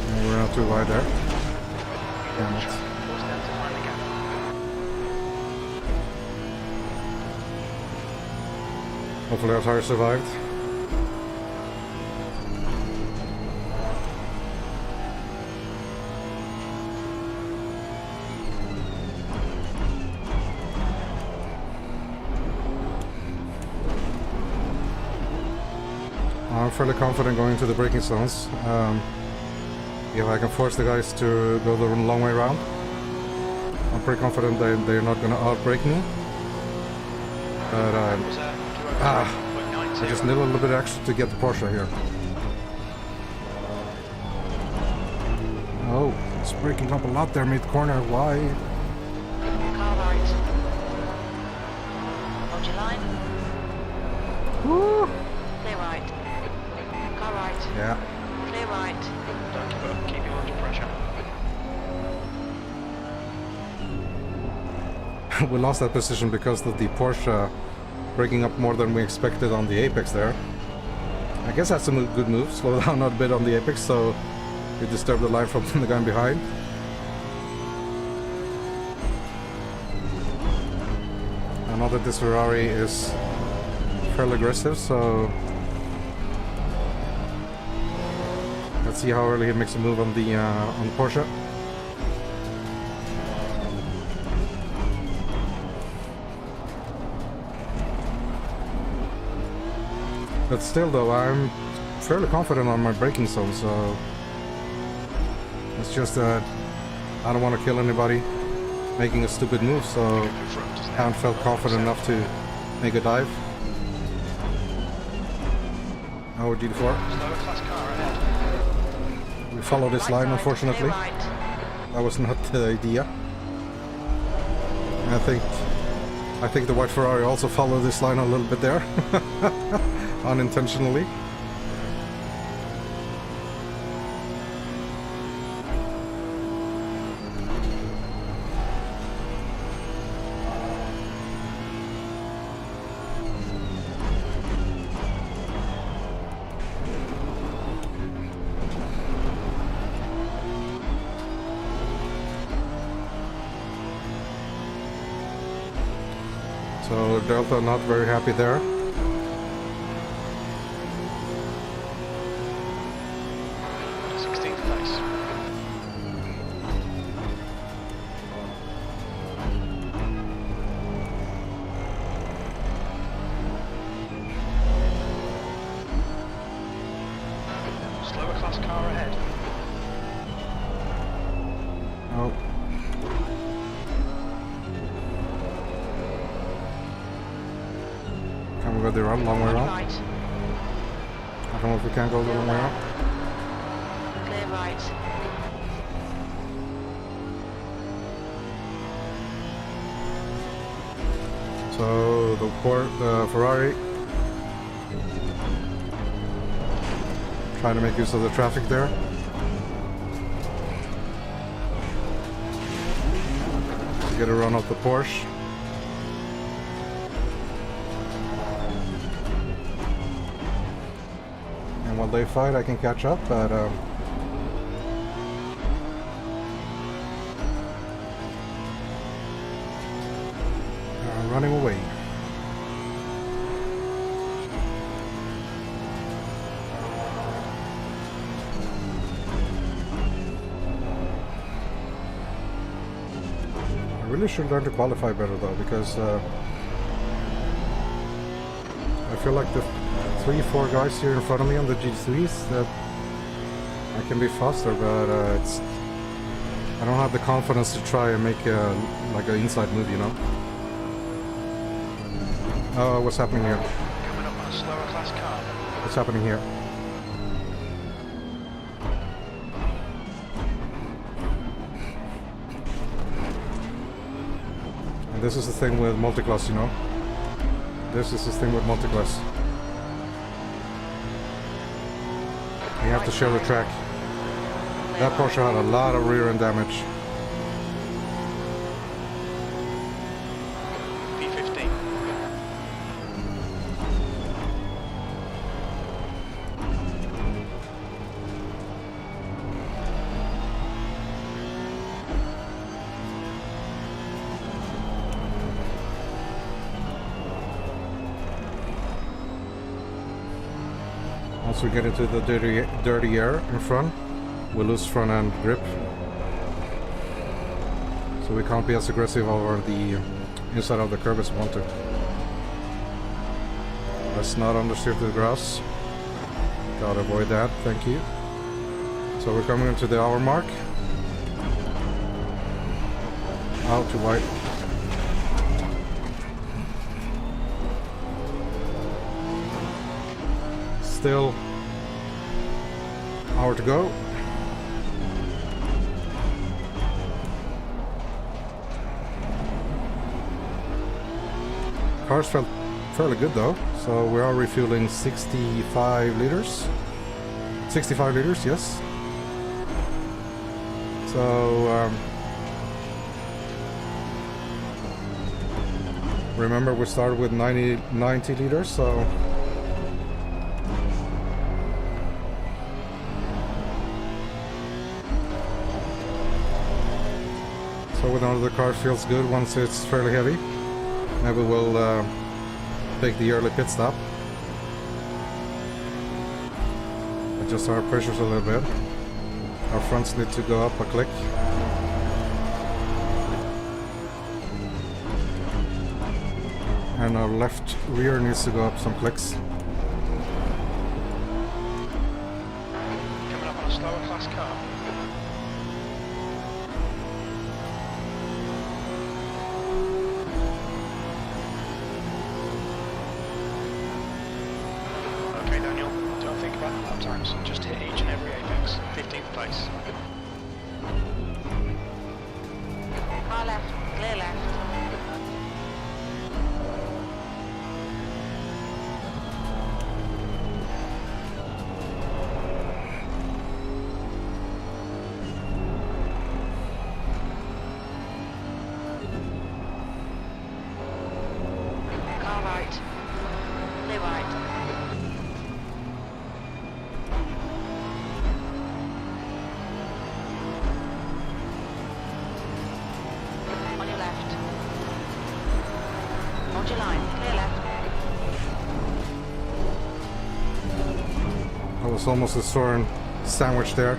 S1: And we're not too wide there. Damn it.
S2: Force them to find the gap.
S1: Hopefully our tire survived. I'm fairly confident going to the braking zones. If I can force the guys to go the long way around, I'm pretty confident they're not going to outbrake me. But I just need a little bit extra to get the Porsche here. Oh, it's breaking up a lot there mid-corner. Why?
S3: Car right. Hold your line.
S1: Woo!
S3: Clear right. Car right.
S1: Yeah.
S3: Clear right.
S2: Don't give up. Keep you under pressure.
S1: We lost that position because of the Porsche breaking up more than we expected on the apex there. I guess that's a good move. Slow down a bit on the apex so you disturb the line from the guy behind. And know that this Ferrari is fairly aggressive, so let's see how early he makes a move on the Porsche. But still, though, I'm fairly confident on my braking zone, so it's just that I don't want to kill anybody making a stupid move, so I haven't felt confident enough to make a dive. Our GT4.
S2: Slower class car ahead.
S1: We follow this line,
S3: Right side,
S1: unfortunately.
S3: clear right.
S1: That was not the idea. I think the white Ferrari also followed this line a little bit there, unintentionally. So Delta not very happy there.
S2: Slower class car ahead.
S1: Oh. Can we go the long way around?
S3: Right.
S1: I don't know if we can go the long way around.
S3: Clear right.
S1: So the Ferrari trying to make use of the traffic there. To get a run off the Porsche. And while they fight, I can catch up, but running away. I really should learn to qualify better though, because I feel like the 3-4 guys here in front of me on the G3s that I can be faster, but I don't have the confidence to try and make like an inside move, you know. What's happening here?
S2: Coming up on a slower class car.
S1: What's happening here? And this is the thing with Multiclass, you know. This is the thing with Multiclass. You have to share the track. That Porsche had a lot of rear end damage.
S2: P15.
S1: Once we get into the dirty air in front, we lose front end grip. So we can't be as aggressive over the inside of the curb as we want to. Let's not understeer to the grass. Gotta avoid that, thank you. So we're coming into the hour mark. Out to white. Still hour to go. Cars felt fairly good though, so we are refueling 65 liters. 65 liters, yes. So remember we started with 90 liters, so we know the car feels good once it's fairly heavy. Maybe we'll take the early pit stop. Adjust our pressures a little bit. Our fronts need to go up a click. And our left rear needs to go up some clicks.
S2: Coming up on a slower class car. Okay, Daniel, don't think about the lap times. Just hit each and every apex. 15th place.
S3: Car left, clear left. Car right, clear right. On your left. Hold your line, clear left.
S1: I was almost a Soren sandwich there.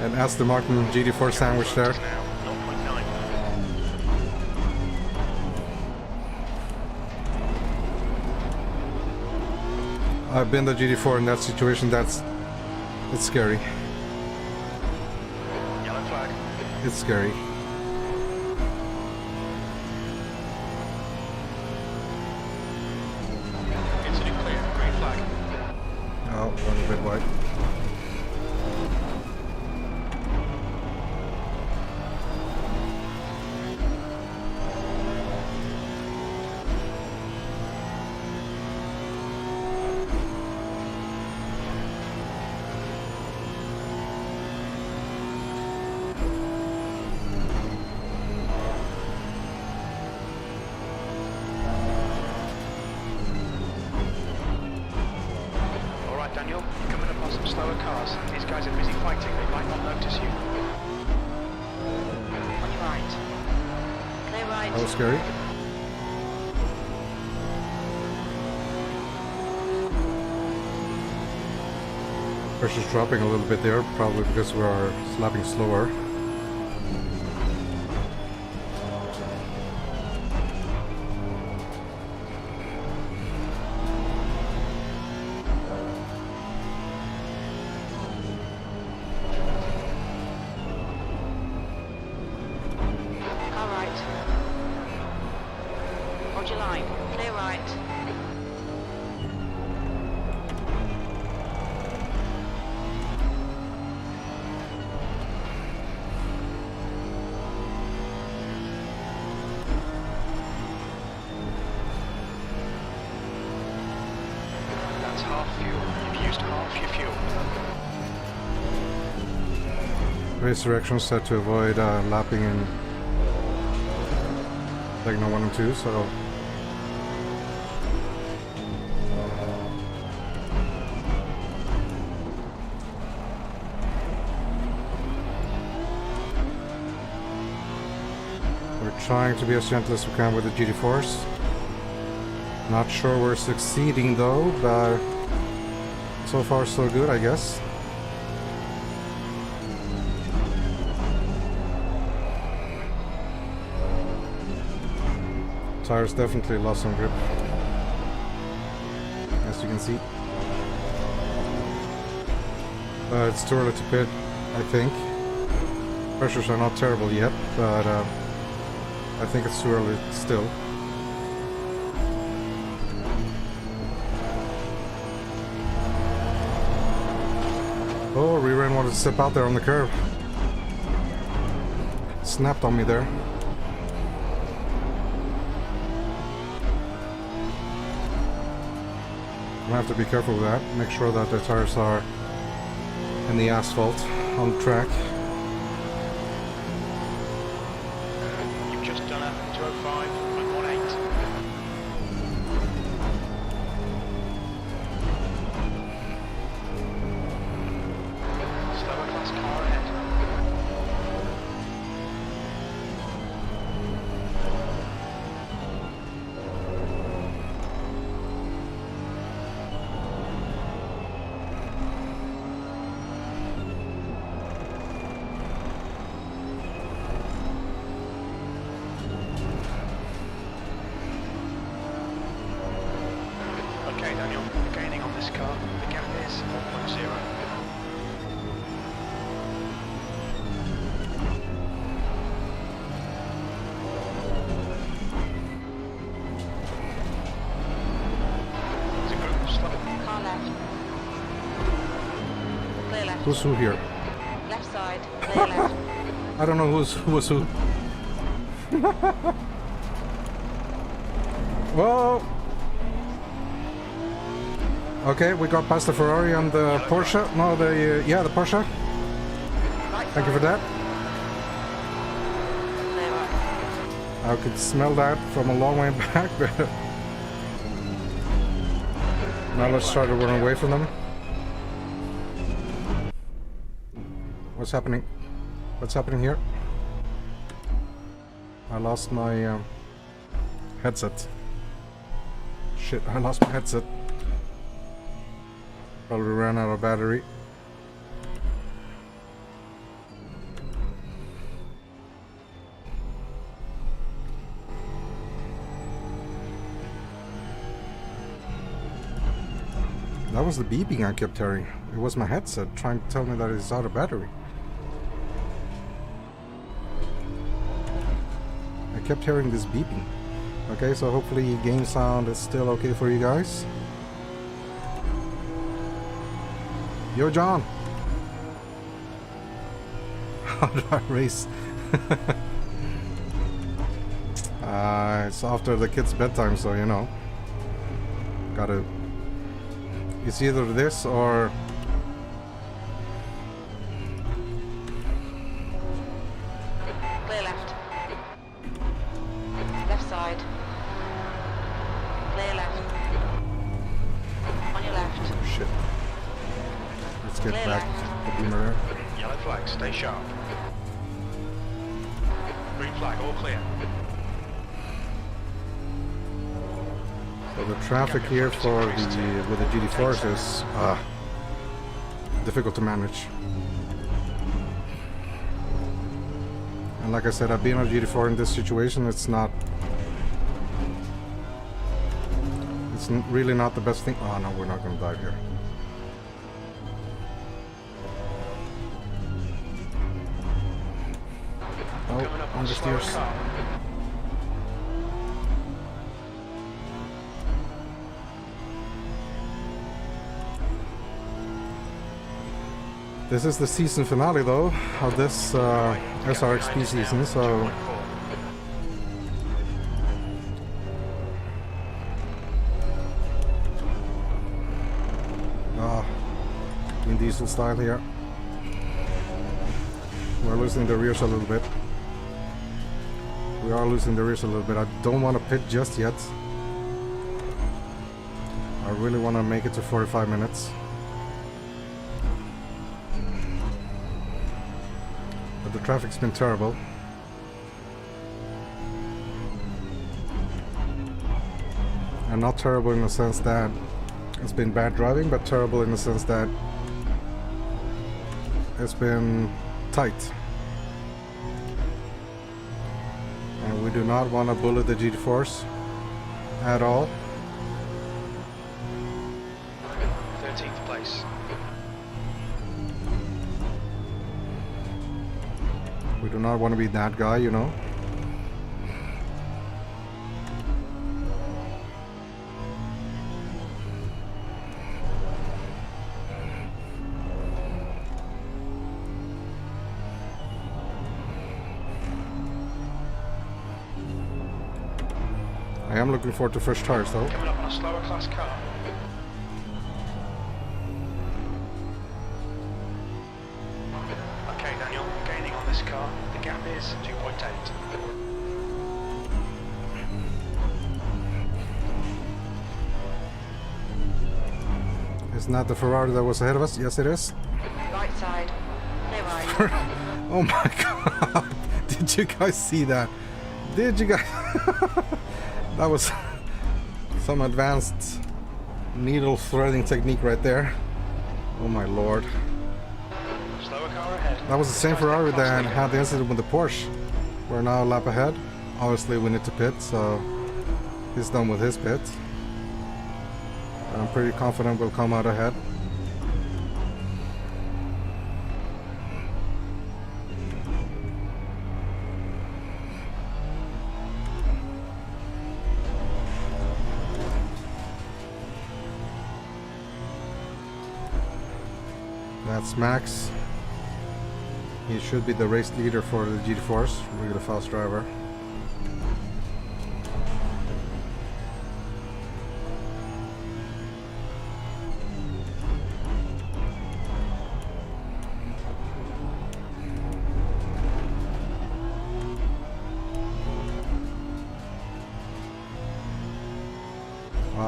S1: An Aston Martin GT4 sandwich there.
S2: Now, 0.9.
S1: I've been the GT4 in that situation. It's scary.
S2: Yellow flag.
S1: It's scary.
S2: Incident clear. Green flag.
S1: Oh, went a bit wide.
S2: Alright, Daniel, you're coming up on some slower cars. These guys are busy fighting. They might not notice you.
S3: On your right. Clear right.
S1: That was scary. Pressure's dropping a little bit there, probably because we are slapping slower.
S3: Car right. Hold your line, clear right.
S2: That's half fuel. You've used half your fuel.
S1: Race direction set to avoid lapping in segment 1 and 2, so we're trying to be as gentle as we can with the GT4s. Not sure we're succeeding though, but so far so good, I guess. Tires definitely lost some grip, as you can see. It's too early to pit, I think. Pressures are not terrible yet, but I think it's too early still. Oh, Reran wanted to step out there on the curve. Snapped on me there. I have to be careful with that. Make sure that the tires are in the asphalt on the track.
S2: You've just done a 205.18. Slower class car ahead. car. The gap is 1.0.
S3: Car left. Clear left.
S1: Who's who here?
S3: Left side. Clear left.
S1: I don't know who's who. Whoa! Okay, we got past the Ferrari and the Porsche. No, yeah, the Porsche.
S3: Right
S1: Thank you for
S3: side.
S1: that.
S3: Clear right.
S1: I could smell that from a long way back, but now let's try to run away from them. What's happening? What's happening here? I lost my headset. Shit, I lost my headset. Probably ran out of battery. That was the beeping I kept hearing. It was my headset trying to tell me that it's out of battery. I kept hearing this beeping. Okay, so hopefully game sound is still okay for you guys. Yo, John! How do I race? It's after the kids' bedtime, so you know. Gotta... It's either this or...
S3: Clear left. Left side. Clear left. On your left.
S1: Shit. Let's get
S3: Clear
S1: back
S3: left.
S1: to the beamer there.
S2: Yellow flag, stay sharp. Green flag, all clear.
S1: So the traffic here for the with the GT4s is difficult to manage. And like I said, I've been on GT4 in this situation. It's not. It's really not the best thing. Oh no, we're not going to dive here.
S2: Coming
S1: Oh,
S2: up on a slower
S1: understeers.
S2: car.
S1: This is the season finale, though, of this SRXP season, so... in diesel style here. We're losing the rears a little bit. We are losing the rears a little bit. I don't want to pit just yet. I really want to make it to 45 minutes. But the traffic's been terrible. And not terrible in the sense that it's been bad driving, but terrible in the sense that it's been tight. And we do not want to bullet the GT4s at all.
S2: 13th place.
S1: We do not want to be that guy, you know. I am looking forward to fresh tires, though.
S2: Coming up on a slower class car. Okay, Daniel, gaining on this car. The gap is 2.8.
S1: Isn't that the Ferrari that was ahead of us? Yes, it is.
S3: Right side. Clear right.
S1: Oh my god! Did you guys see that? Did you guys? That was some advanced needle threading technique right there. Oh my lord.
S2: Slower car ahead.
S1: That was the same Ferrari that had the incident with the Porsche. We're now a lap ahead. Obviously we need to pit, so he's done with his pit. I'm pretty confident we'll come out ahead. That's Max. He should be the race leader for the GT4s. Really fast driver.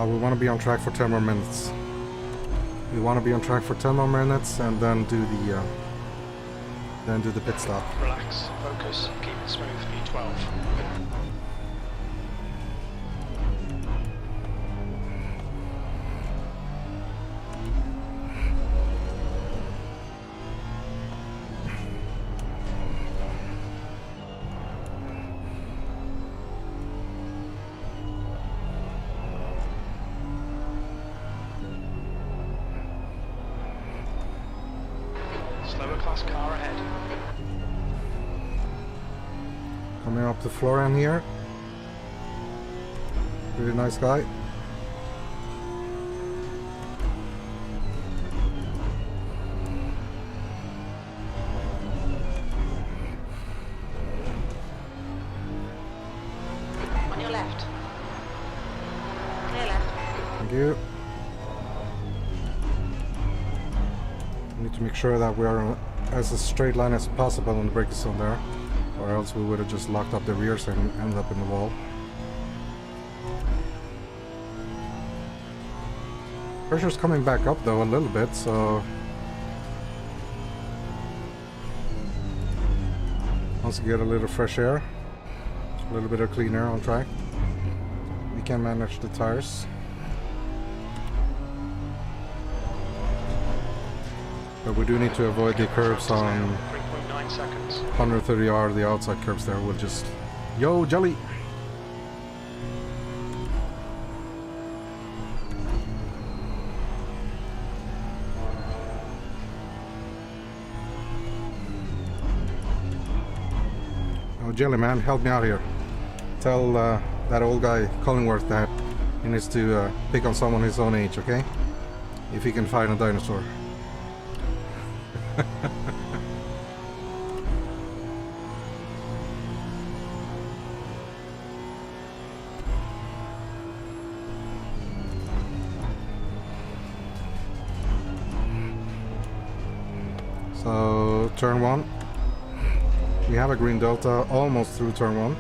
S1: We want to be on track for 10 more minutes. We want to be on track for 10 more minutes and then do the pit stop.
S2: Relax, focus, keep it smooth, B12. Slower class car ahead.
S1: Coming up to Florian here. Really nice guy.
S3: On your left. Clear left.
S1: Thank you. Need to make sure that we are on as a straight line as possible on the braking zone there, or else we would have just locked up the rears and ended up in the wall. Pressure's coming back up though a little bit, so once we get a little fresh air, a little bit of clean air on track, we can manage the tires. But we do need to avoid the curbs on
S2: 3.9 seconds.
S1: 130R, the outside curbs there. We'll just... Yo, Jelly! Oh, Jelly man, help me out here. Tell that old guy, Collingworth, that he needs to pick on someone his own age, okay? If he can find a dinosaur. So, turn 1. We have a green delta almost through turn 1.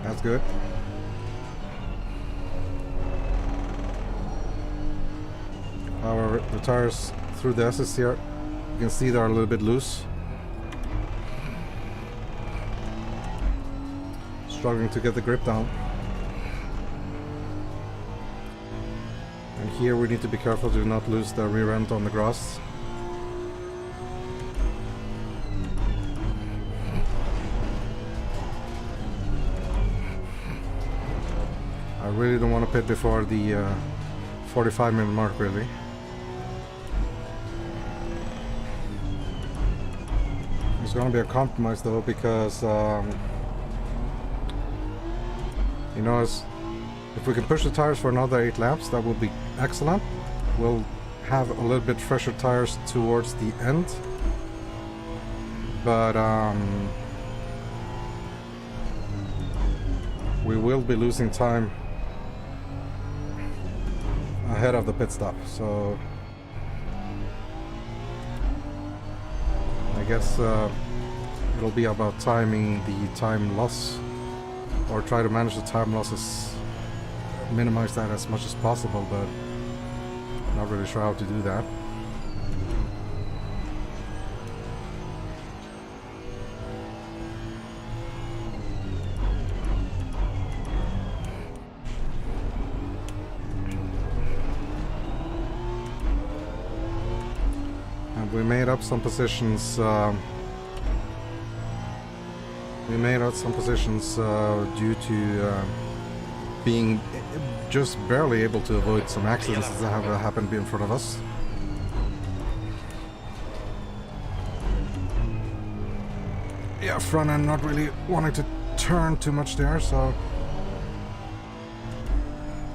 S1: That's good. However, the tires through the S's here, you can see they're a little bit loose. Struggling to get the grip down. And here we need to be careful to not lose the rear end on the grass. I really don't want to pit before the 45-minute mark, really. It's going to be a compromise though, because you know, if we can push the tires for another 8 laps, that will be excellent. We'll have a little bit fresher tires towards the end, but we will be losing time ahead of the pit stop, so I guess it'll be about timing the time loss, or try to manage the time losses, minimize that as much as possible, but not really sure how to do that. And we made up some positions. Due to being just barely able to avoid some accidents that have happened in front of us. Yeah, front end not really wanting to turn too much there, so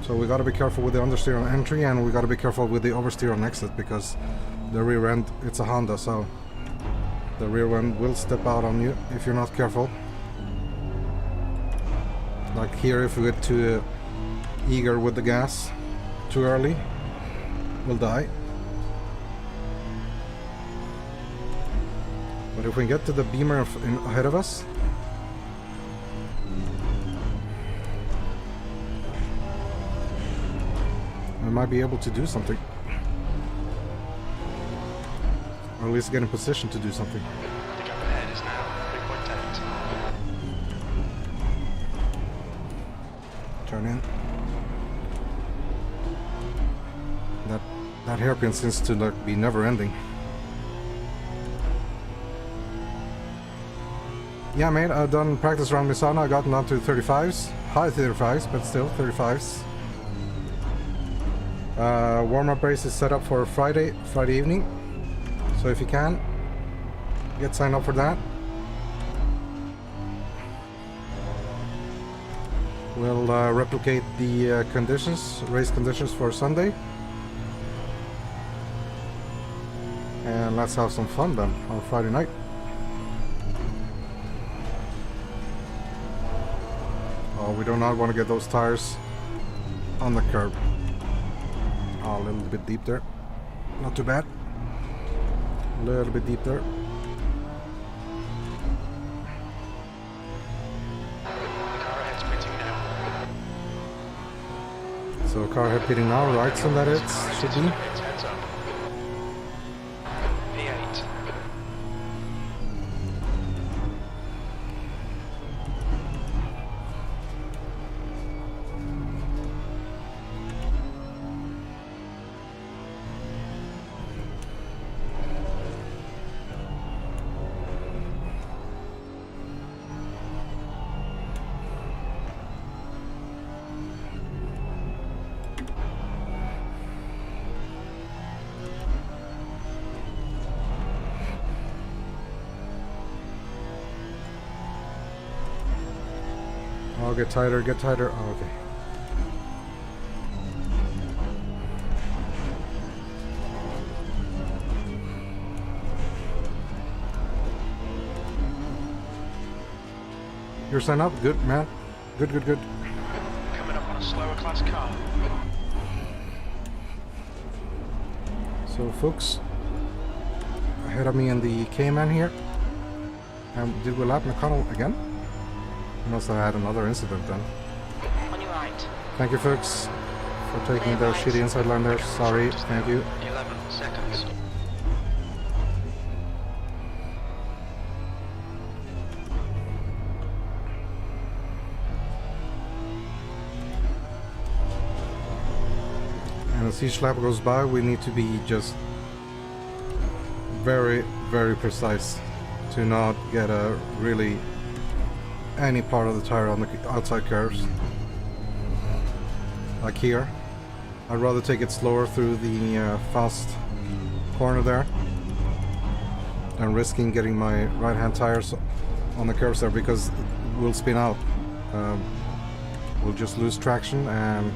S1: we got to be careful with the understeer on entry, and we got to be careful with the oversteer on exit, because the rear end, it's a Honda, so the rear end will step out on you if you're not careful. Like here, if we get too eager with the gas too early, we'll die. But if we get to the beamer ahead of us, we might be able to do something. Or at least get in position to do something.
S2: The gap ahead is now 3.8.
S1: Turn in. That hairpin seems to like be never ending. Yeah, mate, I've done practice around Misano. I got down to 35s, high 35s, but still 35s. Warm-up race is set up for Friday evening. So if you can, get signed up for that. We'll replicate the race conditions for Sunday. And let's have some fun then on Friday night. Oh, we do not want to get those tires on the curb. Oh, a little bit deep there. Not too bad. A little bit deep there.
S2: The car ahead's pitting now.
S1: So car ahead pitting now, right, so that it should be.
S2: It's heads up. V8.
S1: Oh, get tighter, get tighter. Oh, okay. You're signed up? Good, man. Good, good, good.
S2: Coming up on a slower class car.
S1: So, folks, ahead of me in the Cayman here. Did we lap McConnell again? Must have had another incident then.
S3: On your right.
S1: Thank you, folks, for taking the shitty inside line there. Sorry, thank you.
S2: 11 seconds.
S1: And as each lap goes by, we need to be just very, very precise to not get a really any part of the tire on the outside curves. Like here, I'd rather take it slower through the fast corner there than risking getting my right hand tires on the curves there, because we'll spin out. We'll just lose traction and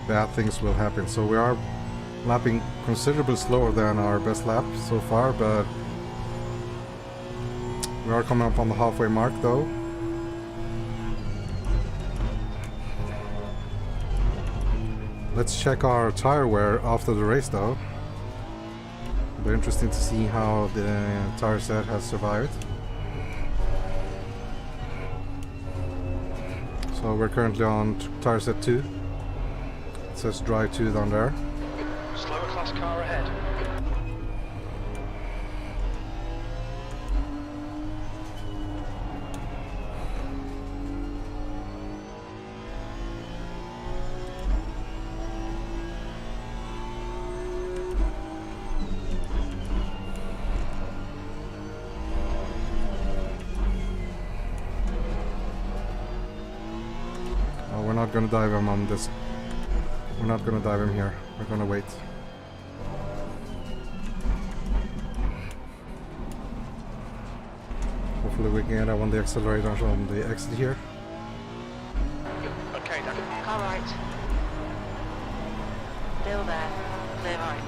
S1: bad things will happen. So we are lapping considerably slower than our best lap so far, but we are coming up on the halfway mark though. Let's check our tire wear after the race though. It'll be interesting to see how the tire set has survived. So we're currently on tire set 2. It says dry 2 down there.
S2: Slower class car ahead.
S1: not gonna dive him on this. We're not gonna dive him here. We're gonna wait. Hopefully we can get up on the accelerator on the exit here.
S2: Okay, then.
S3: Car right. Still there. Clear right.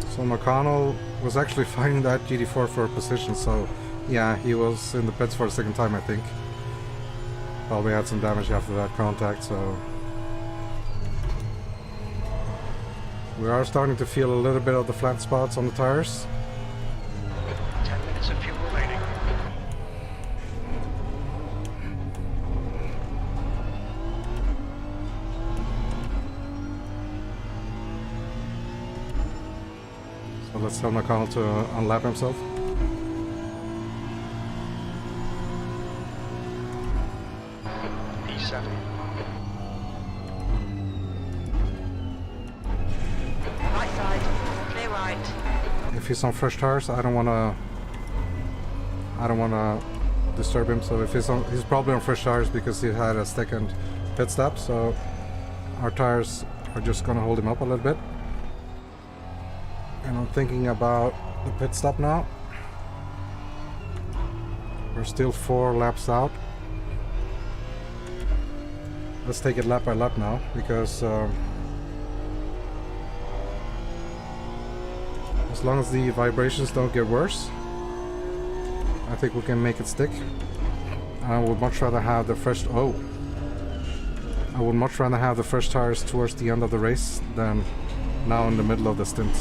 S1: So McConnell was actually fighting that GT4 for a position, so yeah, he was in the pits for the second time, I think. Probably had some damage after that contact, so... We are starting to feel a little bit of the flat spots on the tires.
S2: 10 minutes of fuel remaining.
S1: So let's tell McConnell to unlap himself.
S2: E7.
S3: Right side. Clear right.
S1: If he's on fresh tires, I don't wanna disturb him. So if he's probably on fresh tires because he had a second pit stop. So our tires are just gonna hold him up a little bit. And I'm thinking about the pit stop now. We're still 4 laps out. Let's take it lap by lap now, because as long as the vibrations don't get worse, I think we can make it stick. I would much rather have the fresh... Oh! I would much rather have the fresh tires towards the end of the race than now in the middle of the stint.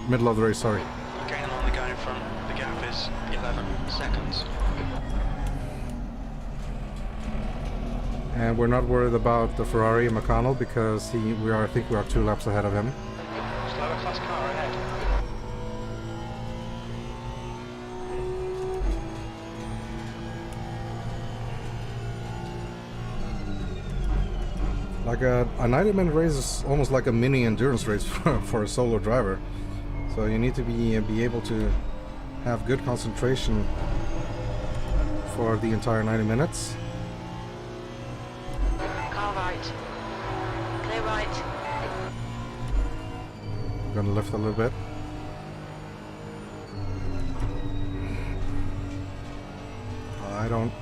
S1: Middle of the race, sorry.
S2: Gaining on the guy in front. The gap is 11 seconds.
S1: And we're not worried about the Ferrari and McConnell because I think we are 2 laps ahead of him.
S2: Slower class car ahead.
S1: Like a 90-minute race is almost like a mini endurance race for a solo driver. So you need to be able to have good concentration for the entire 90 minutes.
S3: Car right. Clear right.
S1: I'm gonna lift a little bit. I don't...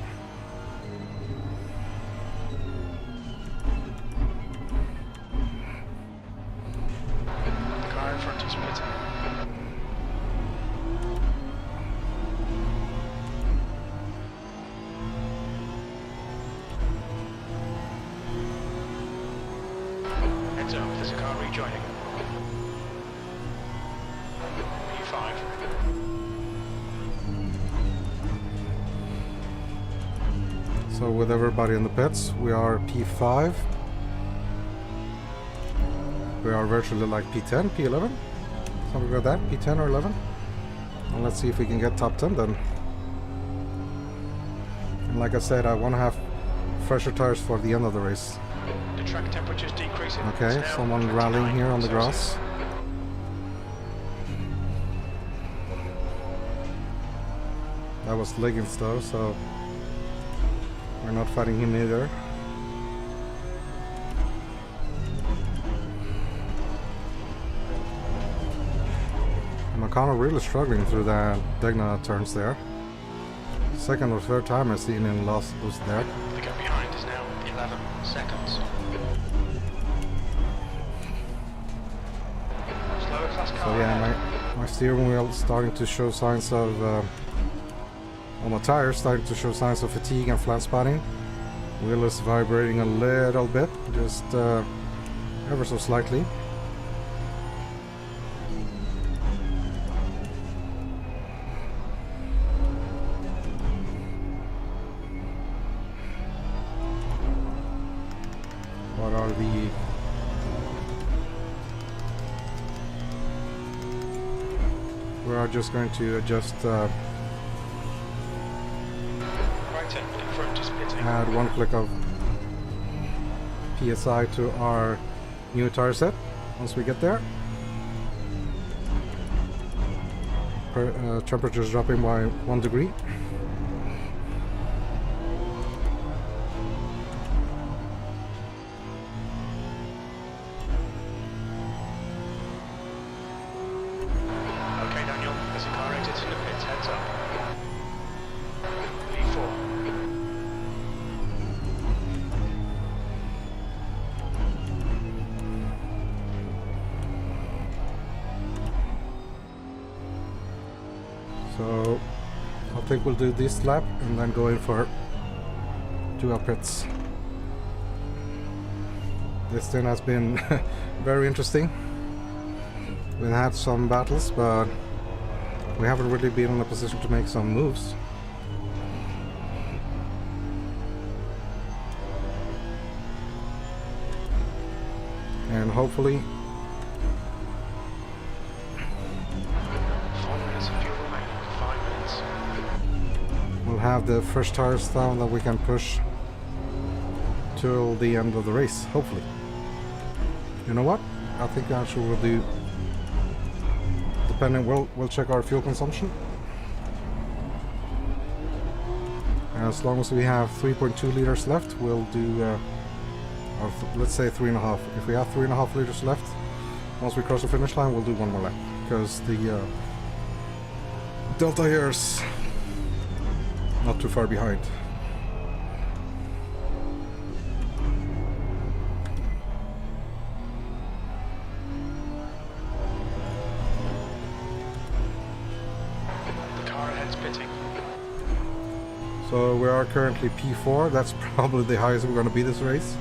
S2: The car in front is pitting. Heads up, there's a car rejoining. P5.
S1: So with everybody in the pits, we are P5. We are virtually like P10, P11, something like that, P10 or 11. And let's see if we can get top 10 then. And like I said, I want to have fresher tires for the end of the race.
S2: The track temperature's decreasing.
S1: Okay,
S2: It's now
S1: someone rallying here on the
S2: 29
S1: grass.
S2: Celsius.
S1: That was Liggins though, so we're not fighting him either. McConnell really struggling through the Degna turns there. Second or third time I've seen him lost boost there.
S2: The gap behind is now 11 seconds. Slower class car
S1: So yeah,
S2: ahead.
S1: my steering wheel starting to show signs of, well, my tires starting to show signs of fatigue and flat spotting. Wheel is vibrating a little bit, just ever so slightly. What are the... We are just going to adjust
S2: Right in front.
S1: add 1 click of PSI to our new tire set once we get there. Temperature is dropping by 1 degree.
S2: Okay, Daniel, there's a car exiting the pits, heads up. P4.
S1: So I think we'll do this lap and then go in for 2 up pits. This thing has been very interesting. We've had some battles, but we haven't really been in a position to make some moves. And hopefully
S2: 4 minutes of fuel remaining, 5 minutes.
S1: we'll have the first tires down that we can push till the end of the race, hopefully. You know what? I think actually we'll do, depending, we'll check our fuel consumption. As long as we have 3.2 liters left, we'll do, or let's say 3.5. If we have 3.5 liters left, once we cross the finish line, we'll do 1 more lap. Because the Delta here is not too far behind.
S2: The car ahead's pitting.
S1: So we are currently P4. That's probably the highest we're going to be this race.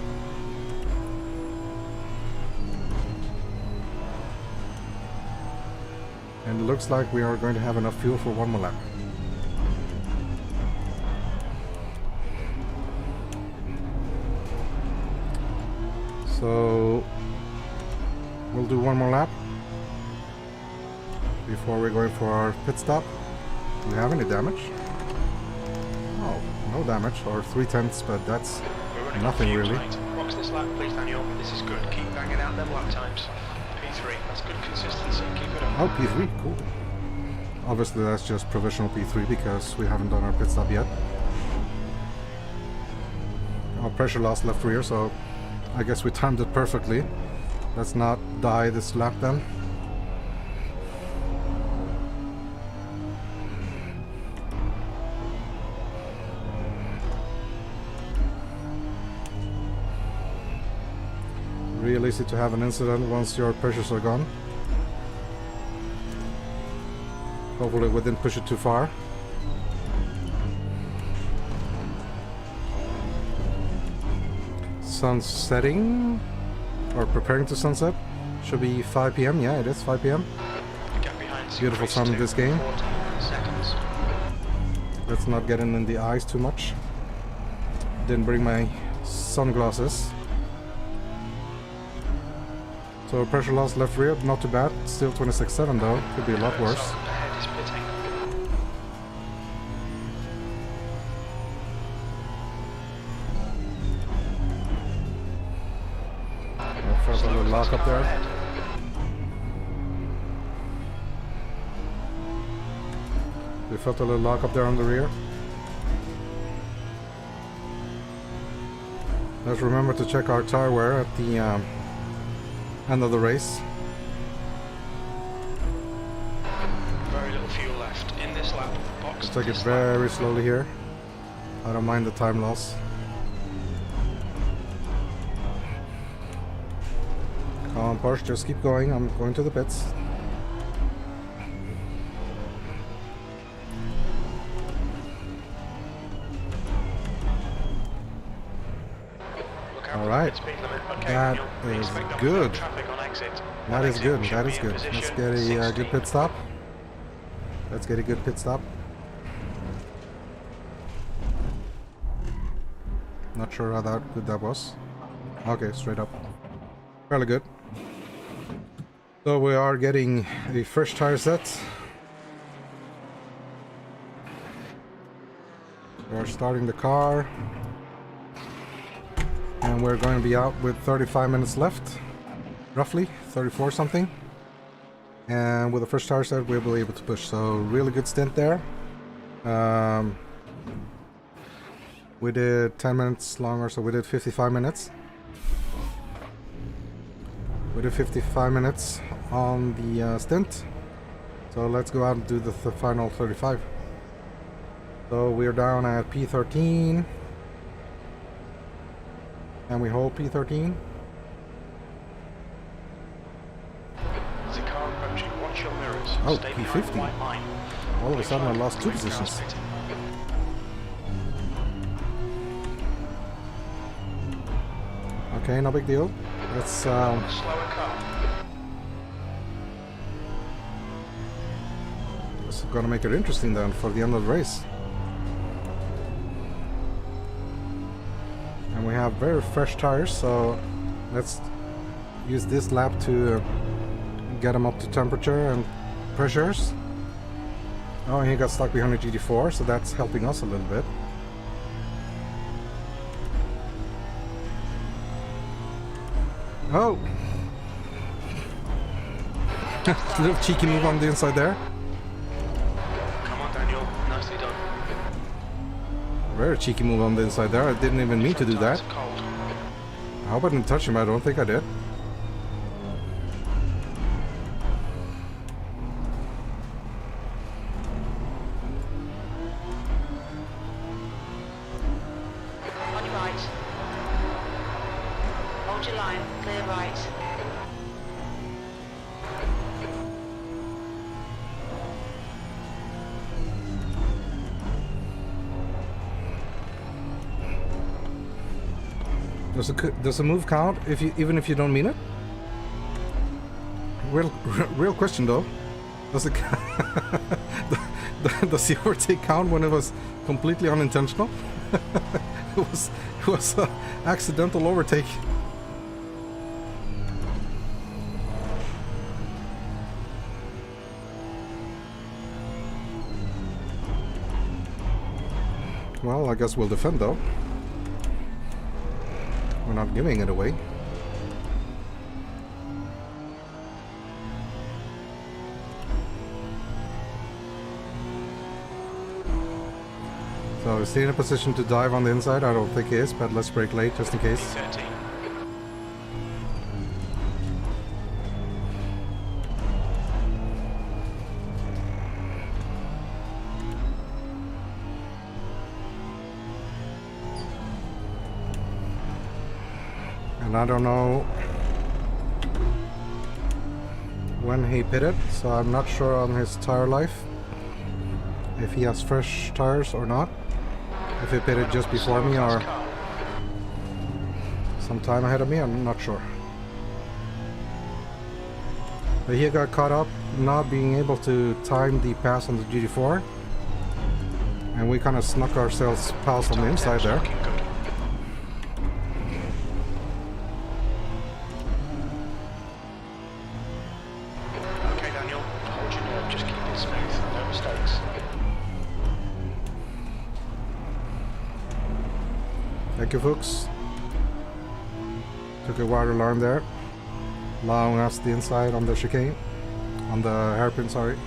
S1: And it looks like we are going to have enough fuel for 1 more lap. So we'll do 1 more lap before we're going for our pit stop. Do we have any damage? Oh, no damage, or 3/10, but that's
S2: We're running
S1: nothing
S2: on fumes,
S1: really.
S2: mate. Box this lap, please, Daniel. This is good. Keep banging out them lap times. P3, that's good consistency. Keep it up.
S1: Oh, P3, cool. Obviously that's just provisional P3 because we haven't done our pit stop yet. Our pressure loss left rear, so I guess we timed it perfectly. Let's not die this lap then. Real easy to have an incident once your pressures are gone. Hopefully we didn't push it too far. Sun's setting, or preparing to sunset. Should be 5 p.m. Yeah, it is 5 p.m.
S2: Gap behind's
S1: Beautiful
S2: increased
S1: sun in
S2: to
S1: this game.
S2: 14 seconds.
S1: Let's not get in the eyes too much. Didn't bring my sunglasses. So pressure loss left rear, not too bad. Still 26.7 though. Could be a lot worse.
S2: So ahead is pitting.
S1: First a little lock up there. We felt a little lock up there on the rear. Let's remember to check our tire wear at the end of the race.
S2: Very little fuel left in this lap. Box
S1: Let's take it
S2: this
S1: very slowly here. I don't mind the time loss. Come on, Porsche, just keep going. I'm going to the pits.
S2: Look out
S1: All
S2: for the
S1: right.
S2: pit speed limit. Okay,
S1: That
S2: Daniel, we
S1: is
S2: expect no
S1: good.
S2: traffic on exit.
S1: That
S2: On
S1: is
S2: exit,
S1: good.
S2: should
S1: That
S2: be
S1: is
S2: in
S1: good. Let's
S2: position
S1: get a good
S2: 16.
S1: pit stop. Let's get a good pit stop. Not sure how good that was. Okay, straight up. Fairly good. So we are getting a fresh tire set. We are starting the car. And we're going to be out with 35 minutes left, roughly 34 something. And with the first tire set, we'll be able to push. So really good stint there. We did 10 minutes longer, so we did 55 minutes. We did 55 minutes on the stint. So let's go out and do the final 35. So we're down at P13. And we hold P13.
S2: There's a car approaching. Watch your mirrors.
S1: Oh,
S2: Stay behind the
S1: P50.
S2: white line.
S1: All of a sudden I lost 2
S2: Cars
S1: positions.
S2: pitting.
S1: Okay, no big deal. Let's
S2: Slower car.
S1: this is gonna make it interesting then for the end of the race. And we have very fresh tires, so let's use this lap to get them up to temperature and pressures. Oh, and he got stuck behind the GT4, so that's helping us a little bit. Oh! Little cheeky move on the inside there.
S2: Come on, Daniel. Nicely done.
S1: Very cheeky move on the inside there. I didn't even mean to do that.
S2: Tires are cold.
S1: I hope I didn't touch him. I don't think I did.
S3: On your right. Hold your line. Clear right.
S1: Does a move count if you even if you don't mean it? Real question though. Does it does the overtake count when it was completely unintentional? it was an accidental overtake. Well, I guess we'll defend though. We're not giving it away. So is he in a position to dive on the inside? I don't think he is, but let's brake late just in case.
S2: P13.
S1: And I don't know when he pitted, so I'm not sure on his tire life if he has fresh tires or not. If he pitted just before me or some time ahead of me, I'm not sure. But he got caught up not being able to time the pass on the GT4, and we kind of snuck ourselves past on the inside there.
S2: Looking good. Okay, Daniel. Hold your nerve. Just keep it smooth. No mistakes.
S1: Thank you, folks. Took a wide alarm there, allowing us the inside on the chicane, on the hairpin, sorry.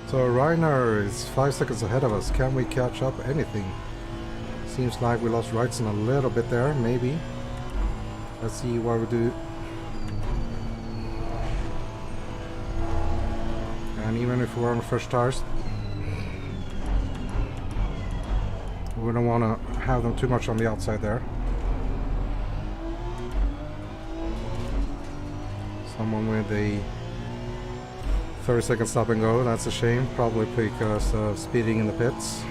S1: So Reiner is 5 seconds ahead of us. Can we catch up anything? Seems like we lost Wrightson a little bit there, maybe. Let's see what we do. And even if we're on fresh tires, we don't want to have them too much on the outside there. Someone with a 30-second stop and go, that's a shame. Probably because of speeding in the pits.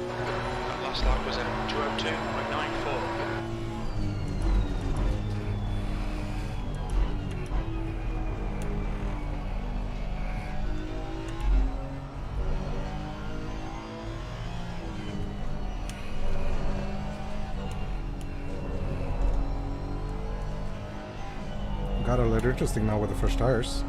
S2: That last lap was at 202.94.
S1: Got a little interesting now with the fresh tires.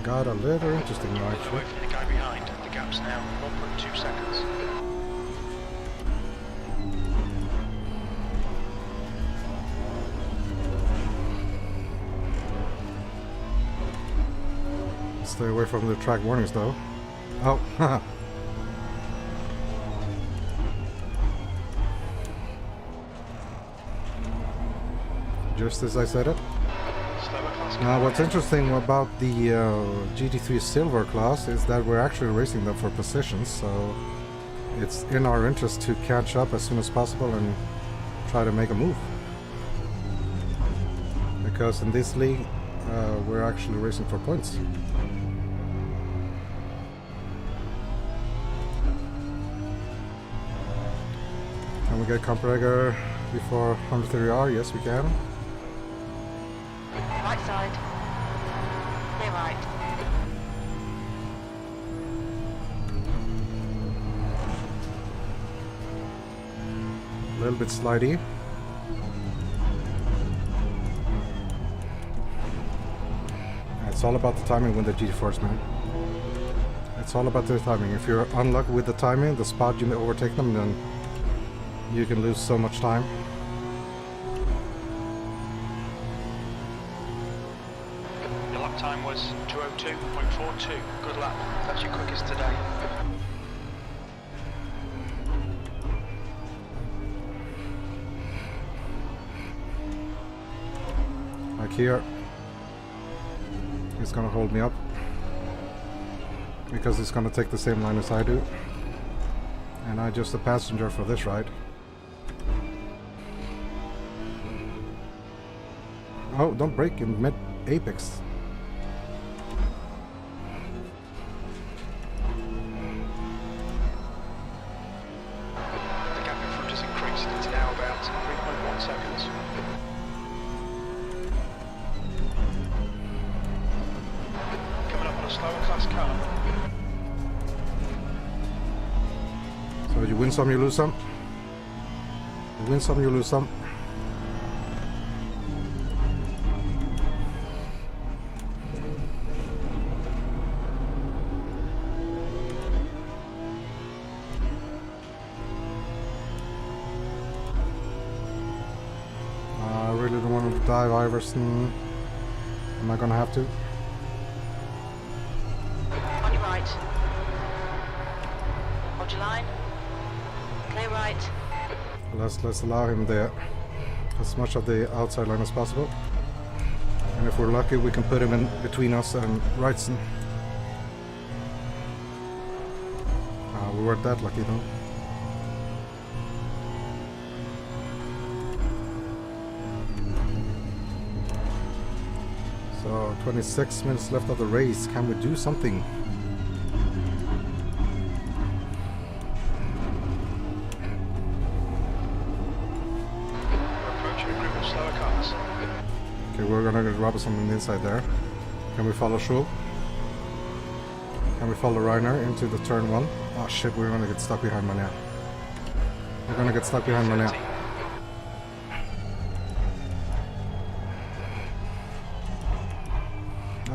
S1: Got a little interesting now,
S2: Away
S1: actually.
S2: from the guy behind. The gap's now 1.2 seconds.
S1: Stay away from the track warnings, though. Oh, haha. Just as I said it.
S2: Slower class.
S1: Now, what's interesting about the GT3 Silver class is that we're actually racing them for positions, so it's in our interest to catch up as soon as possible and try to make a move. Because in this league, we're actually racing for points. Can we get Comprager before 130R? Yes, we can.
S3: Right side. Clear right.
S1: A little bit slidey. It's all about the timing with the GT4s, man. It's all about the timing. If you're unlucky with the timing, the spot you may overtake them, then you can lose so much time.
S2: Your lap time was 2:02.42. Good lap. That's your quickest today.
S1: Like here, he's gonna hold me up because he's gonna take the same line as I do, and I'm just a passenger for this ride. Oh, don't brake in mid-apex.
S2: The gap in front has increased. It's now about 3.1 seconds. Coming up on a slower class car.
S1: So you win some, you lose some. You win some, you lose some. I really don't want to dive Iverson. Am I gonna have to?
S3: On your right. Hold your line. Clear right.
S1: Let's allow him there as much of the outside line as possible. And if we're lucky, we can put him in between us and Wrightson. We weren't that lucky though. So 26 minutes left of the race. Can we do something?
S2: We're approaching a group of slower cars.
S1: Okay, we're gonna get Robinson on the inside there. Can we follow Schul? Can we follow Reiner into the turn one? Oh shit, we're gonna get stuck behind Mania. We're gonna get stuck behind Mania.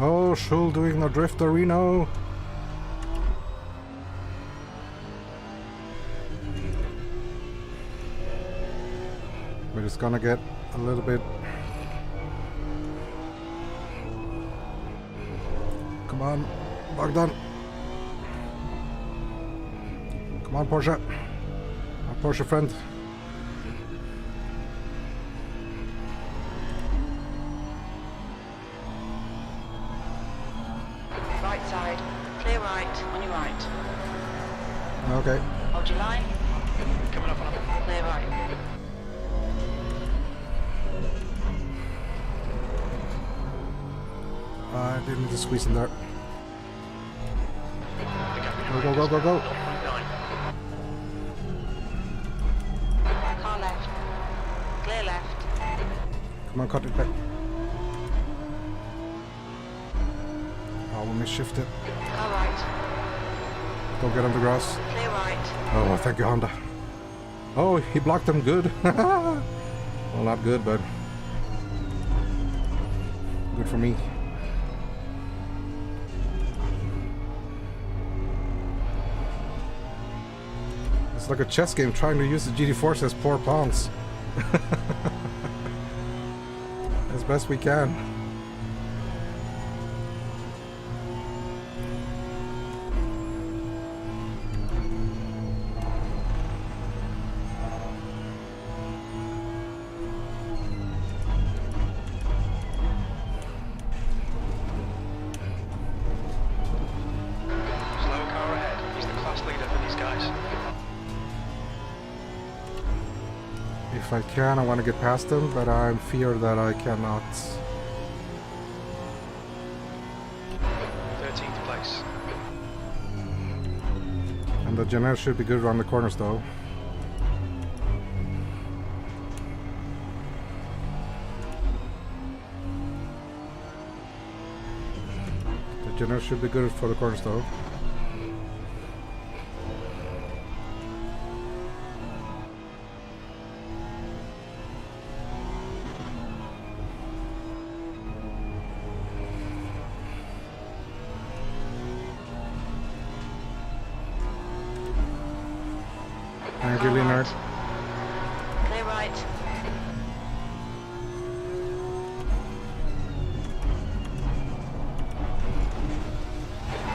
S1: Oh, Schul doing the drifterino. But it's gonna get a little bit. Come on, Bogdan. Come on, Porsche. Our Porsche friend.
S3: Right side. Clear right. On your right.
S1: Okay.
S3: Hold your line.
S2: Coming up on a...
S3: Clear right.
S1: I didn't need to squeeze in there.
S2: The gap
S1: Go, go, go, go, go.
S2: 0.9.
S3: Car left. Clear left.
S1: Come on, cut it back. Oh, we misshifted.
S3: Car right.
S1: Don't get on the grass.
S3: Clear right.
S1: Oh, thank you, Honda. Oh, he blocked them good. Well, not good, but good for me. It's like a chess game trying to use the GT4 as poor pawns. As best we can.
S2: Slow car ahead. He's the class leader for these guys.
S1: If I can, I want to get past them, but I fear that I cannot.
S2: 13th place.
S1: And the Janelle should be good around the corners, though. The Janelle should be good for the corners, though. Thank you,
S3: Car
S1: Leonard.
S3: right. Clear right.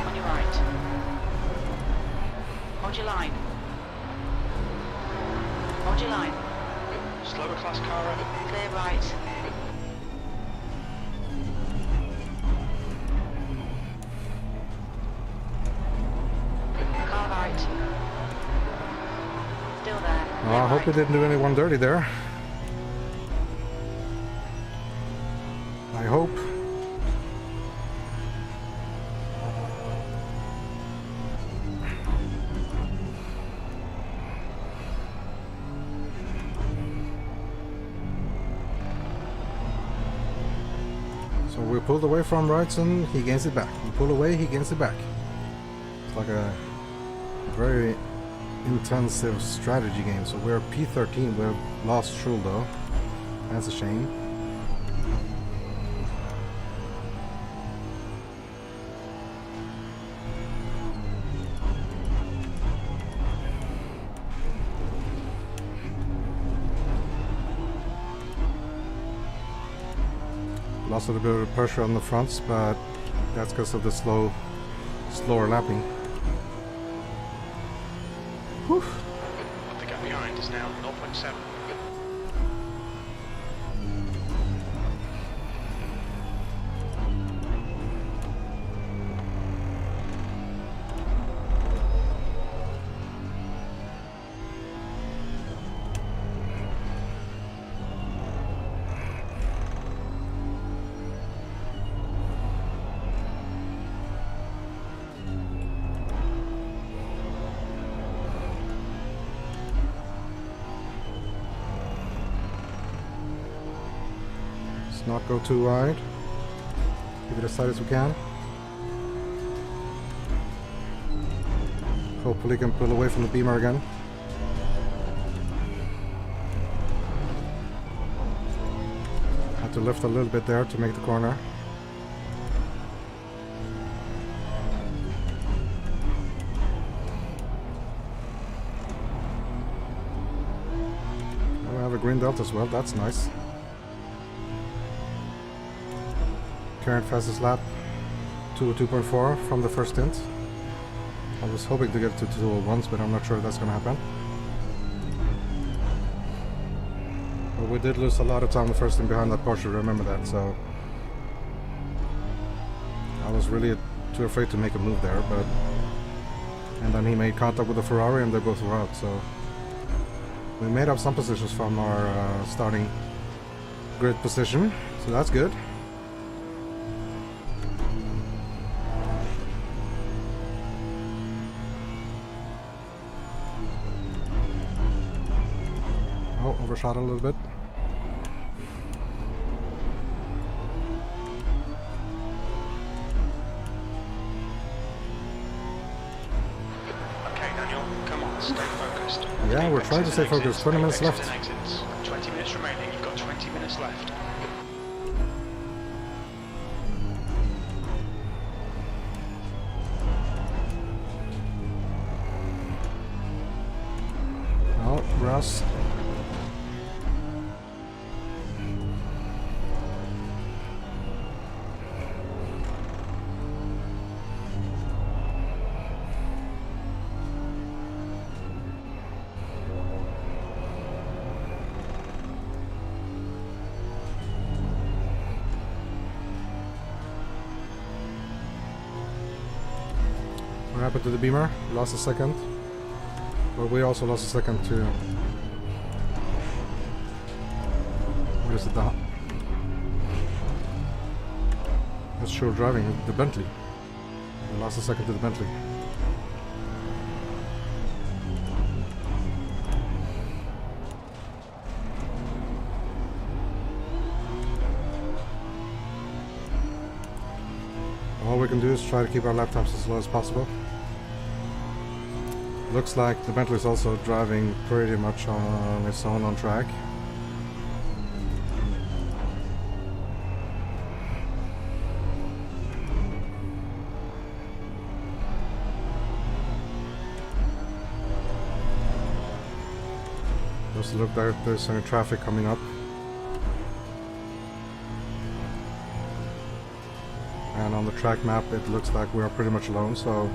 S3: On your right. Hold your line. Hold your line.
S2: Slower class car ahead.
S3: Clear right. Car right. Still there.
S1: Oh, I hope we didn't do anyone dirty there. I hope. So we pulled away from Wrightson, he gains it back. We pull away, he gains it back. It's like a very intensive strategy game. So we're P13, we've lost Schul though. That's a shame. Lost a little bit of pressure on the fronts, but that's because of the slower lapping. Whew.
S2: What the gap behind is now 0.7.
S1: Not go too wide. Keep it as tight as we can. Hopefully can pull away from the beamer again. Had to lift a little bit there to make the corner. We have a green delta as well, that's nice. Current fastest lap 2:02.4 from the first stint. I was hoping to get to 2:01s, but I'm not sure if that's going to happen. But we did lose a lot of time the first stint behind that Porsche, remember that, so I was really too afraid to make a move there, but and then he made contact with the Ferrari and they both were out, so we made up some positions from our starting grid position, so that's good. Overshot a little bit.
S2: focused.
S1: Yeah, we're trying to stay focused. 20 minutes left.
S2: Exits. 20 minutes remaining. You've got 20 minutes left.
S1: Oh, Russ. What happened to the Beamer? Lost a second. But we also lost a second to... What is it? That's sure driving. The Bentley. We lost a second to the Bentley. All we can do is try to keep our lap times as low as possible. Looks like the Bentley is also driving pretty much on its own on track. Doesn't look like there's any traffic coming up. And on the track map it looks like we are pretty much alone, so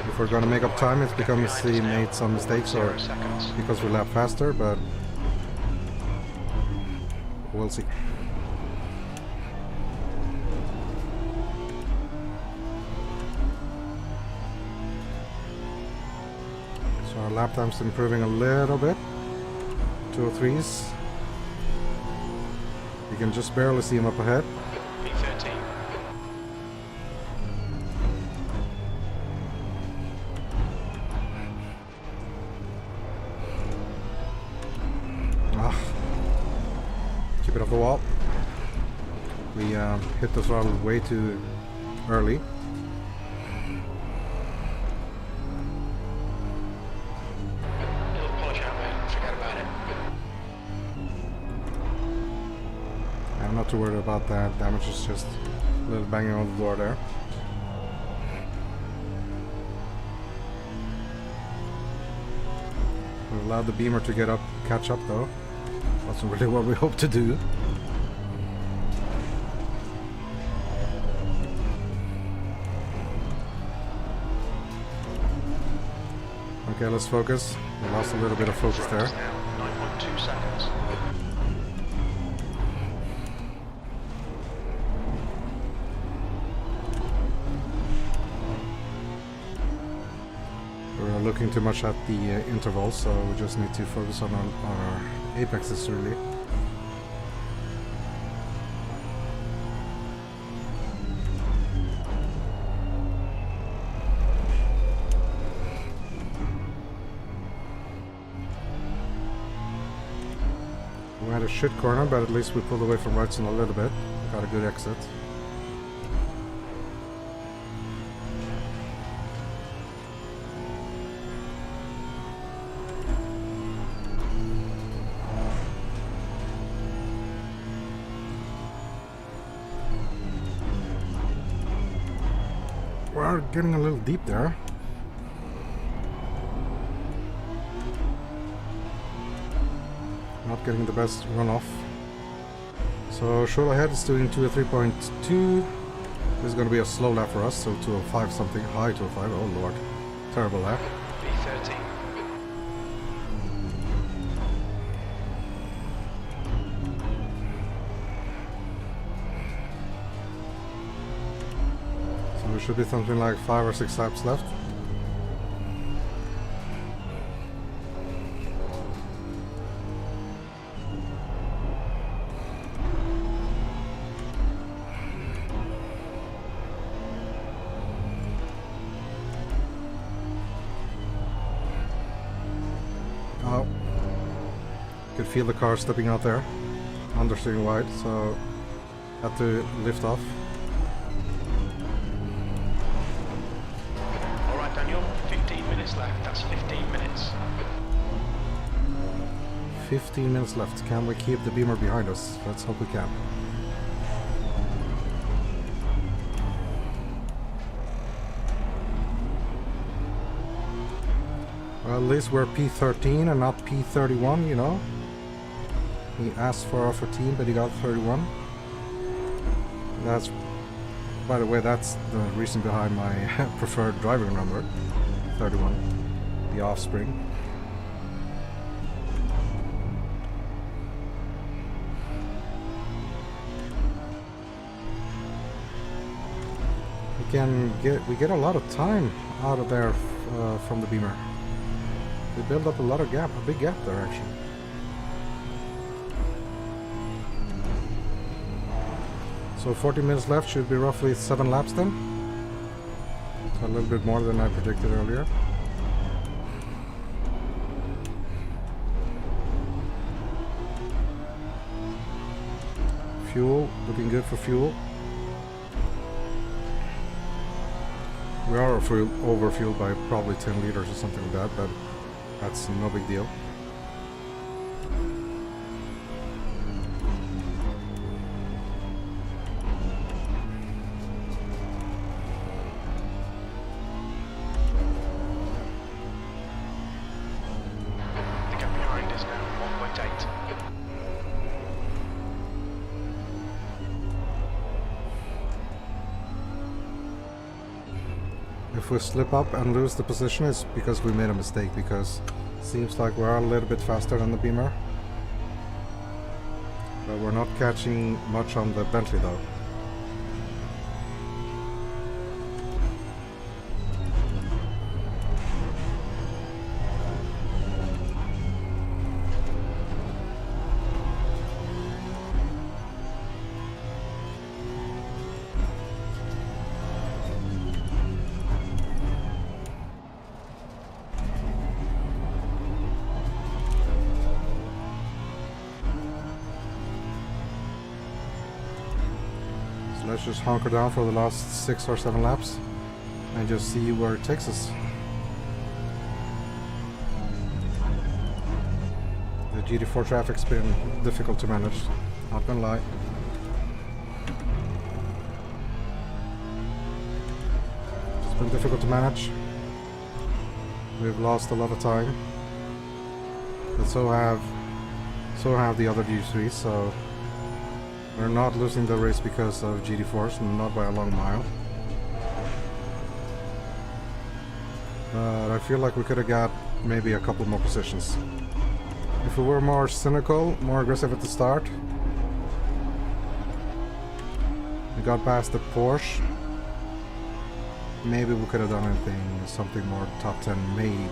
S1: if we're gonna make up time it's because we made some mistakes or because we lap faster, but we'll see. So our lap time's improving a little bit. 203s. You can just barely see him up ahead.
S2: P13.
S1: Keep it off the wall. We hit the throttle way too early.
S2: Little polish out there. Forget about it.
S1: I'm not too worried about that. Damage is just a little banging on the door there. We allowed the Beamer to catch up though. Wasn't really what we hoped to do. Okay, let's focus. We lost a little bit of focus there.
S2: Now, 9.2 seconds.
S1: We're looking too much at the intervals, so we just need to focus on our apexes really. We had a shit corner, but at least we pulled away from Wrightson a little bit. Got a good exit. We're getting a little deep there. Not getting the best runoff. So short ahead is doing 203.2. This is going to be a slow lap for us, so 205 something, high 205. Oh lord, terrible lap.
S2: P13.
S1: So there should be something like 5 or 6 laps left. Oh, could feel the car stepping out there, understeering wide, so had to lift off.
S2: Alright, Daniel. 15 minutes minutes left, that's 15 minutes.
S1: 15 minutes left. Can we keep the Beamer behind us? Let's hope we can. Well, at least we're P13 and not P31, you know? He asked for 14, but he got 31. That's, by the way, that's the reason behind my preferred driving number, 31, the offspring. We get a lot of time out of there from the Beamer. We build up a big gap there actually. So 40 minutes left, should be roughly 7 laps then. So a little bit more than I predicted earlier. Fuel, looking good for fuel. We are over fueled by probably 10 liters or something like that, but that's no big deal.
S2: The gap behind is now 1.8.
S1: If we slip up and lose the position, it's because we made a mistake, because it seems like we're a little bit faster than the Beamer. But we're not catching much on the Bentley though. Let's just hunker down for the last 6 or 7 laps and just see where it takes us. The GT4 traffic's been difficult to manage, not gonna lie. It's been difficult to manage. We've lost a lot of time. But so have the other GT3s, so we're not losing the race because of GT4s, not by a long mile. But I feel like we could have got maybe a couple more positions. If we were more cynical, more aggressive at the start, we got past the Porsche, maybe we could have done something more top 10, maybe.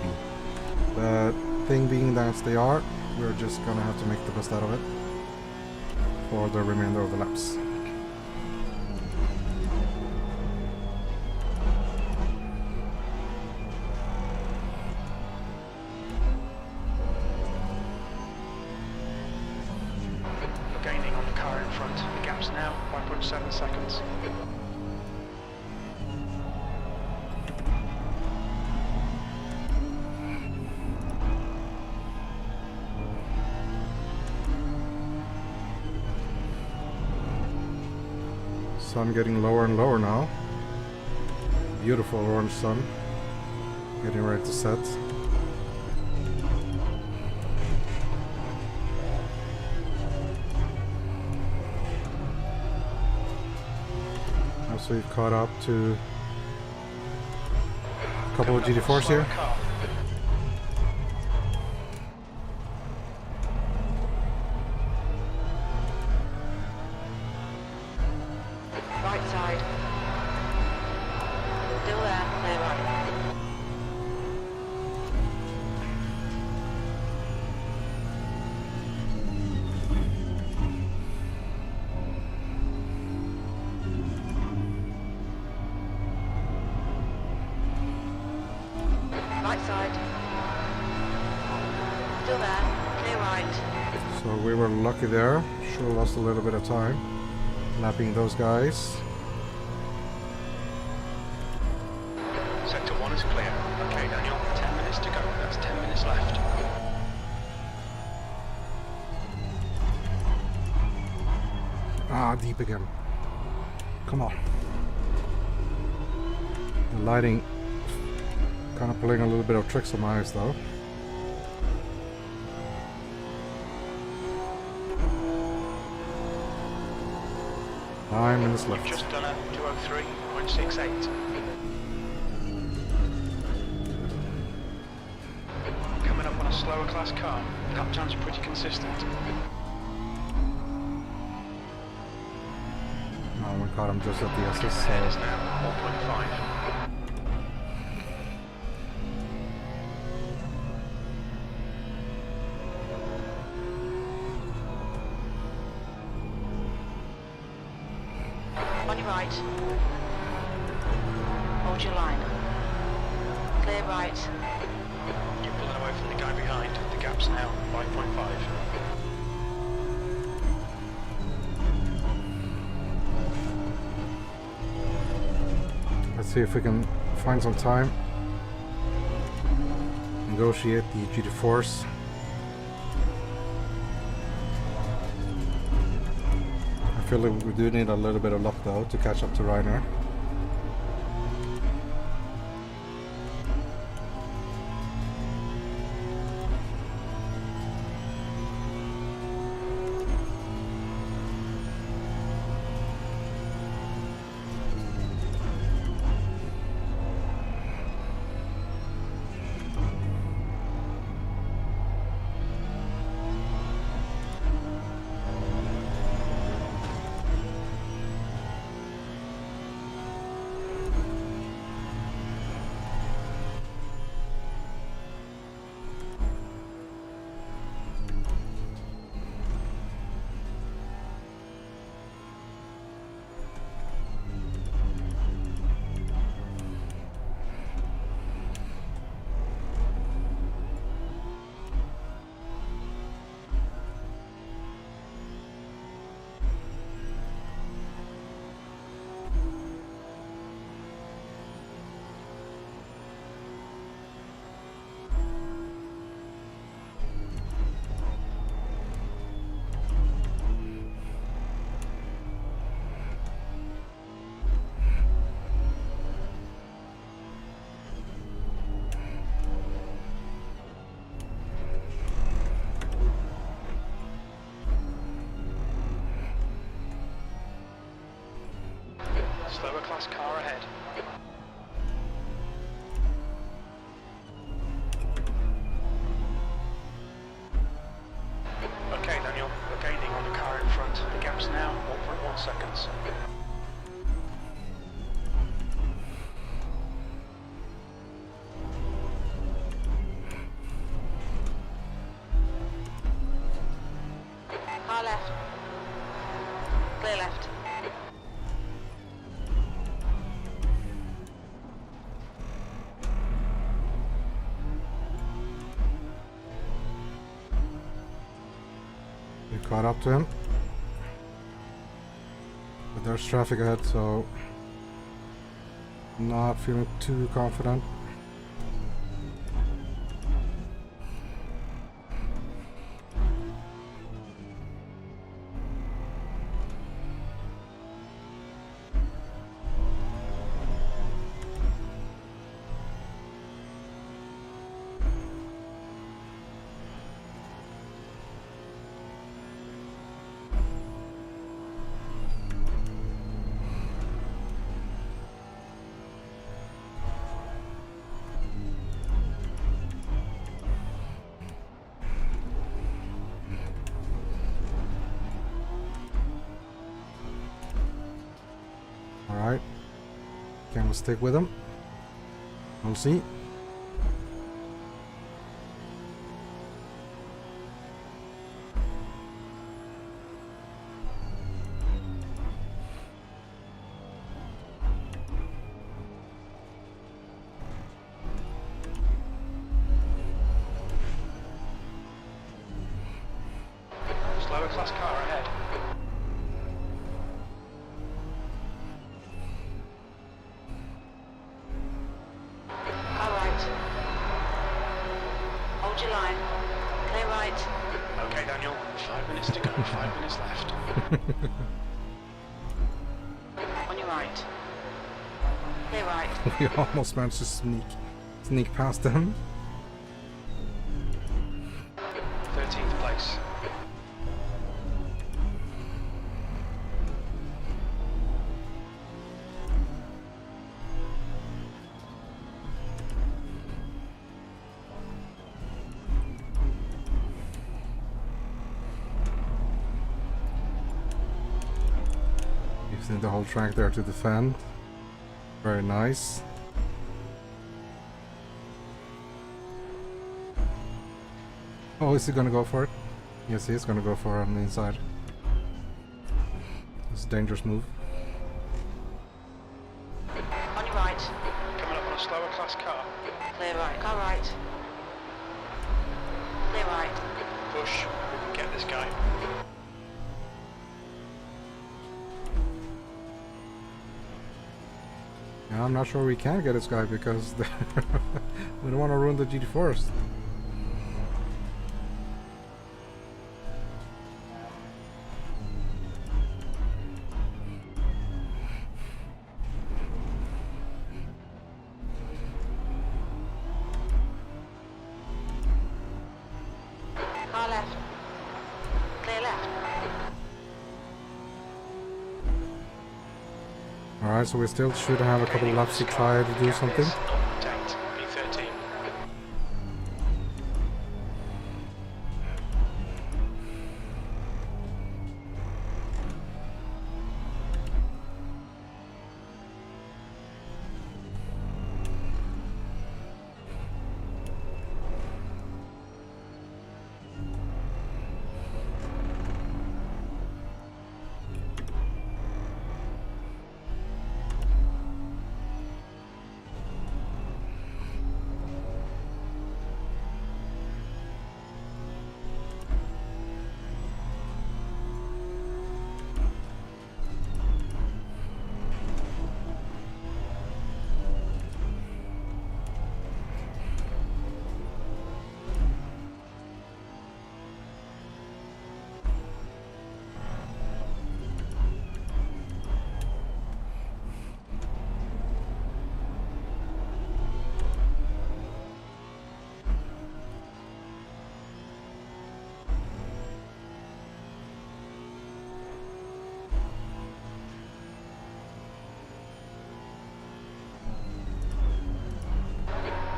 S1: But thing being that they are, we're just gonna have to make the best out of it for the remainder of the laps.
S2: We're gaining on the car in front. The gap's now 1.7 seconds.
S1: Sun getting lower and lower now. Beautiful orange sun. Getting ready to set. So we've caught up to a couple of GT4s here.
S3: Right side. Still there, clear right. Right side. Still there, clear right.
S1: So we were lucky there. Sure lost a little bit of time lapping those guys.
S2: Sector 1 is clear. Okay, Daniel, 10 minutes left.
S1: Ah, deep again. Come on. The lighting kind of playing a little bit of tricks on my eyes though. Nine minutes left.
S2: You've just done a 203.68. Coming up on a slower class car. Lap times are pretty consistent.
S1: Oh my god, I'm just at the SS.
S2: Ahead is now 1.5.
S3: On your right. Hold your line. Clear right.
S2: You're pulling away from the guy behind. The gap's now 5.5.
S1: Let's see if we can find some time. Negotiate the GT4s. I feel like we do need a little bit of luck though to catch up to Reiner.
S2: Slower class car ahead. Okay, Daniel, we're gaining on the car in front. The gap's now 1.1 seconds.
S3: Car left. Clear left.
S1: We caught up to him. But there's traffic ahead, so not feeling too confident. Alright. Can we stick with him? We'll see.
S2: Slower class car ahead.
S3: Car hold your line. Clear right.
S2: Okay, Daniel, 5 minutes to go, 5 minutes left.
S3: On your right. Clear right.
S1: We almost managed to sneak past them.
S2: 13th place.
S1: Using the whole track there to defend. Very nice. Oh, is he gonna go for it? Yes, he is gonna go for it on the inside. It's a dangerous move.
S3: On your right.
S2: Coming up on a slower class car.
S3: Clear right. Car right. Clear right.
S2: Push. Get this guy.
S1: Yeah, I'm not sure we can get this guy because we don't want to ruin the GT4s.
S3: Car left. Clear left.
S1: Alright, so we still should have a couple of laps to try to do something.
S2: Contact. B13.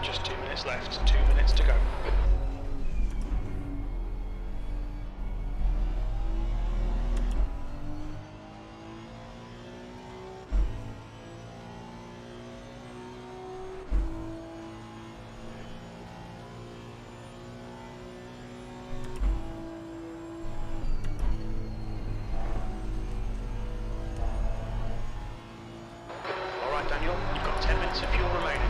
S2: Just 2 minutes left, 2 minutes to go. Alright Daniel, you've got 10 minutes of fuel remaining.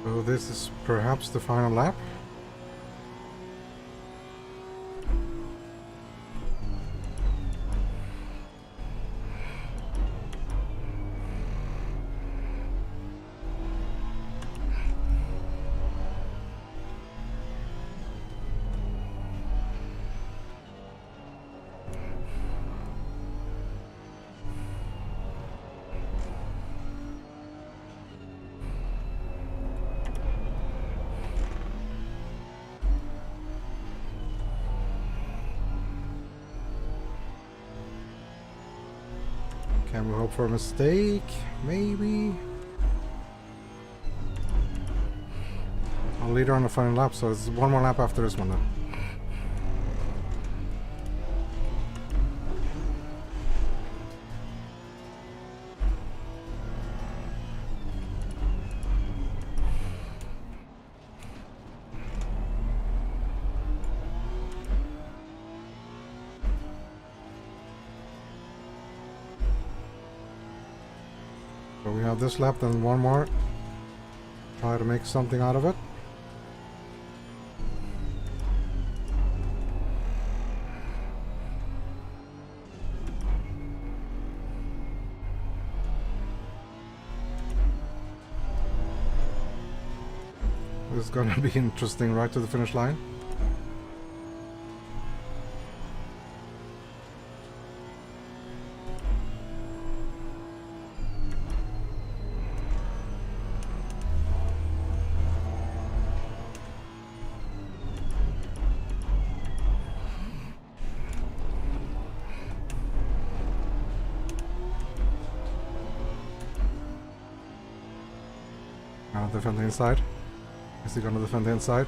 S1: So this is perhaps the final lap. Can we hope for a mistake? Maybe? I'll lead her on the final lap, so it's one more lap after this one then. So we have this lap, then one more. Try to make something out of it. This is gonna be interesting right to the finish line. Defend the inside. Is he gonna defend the inside?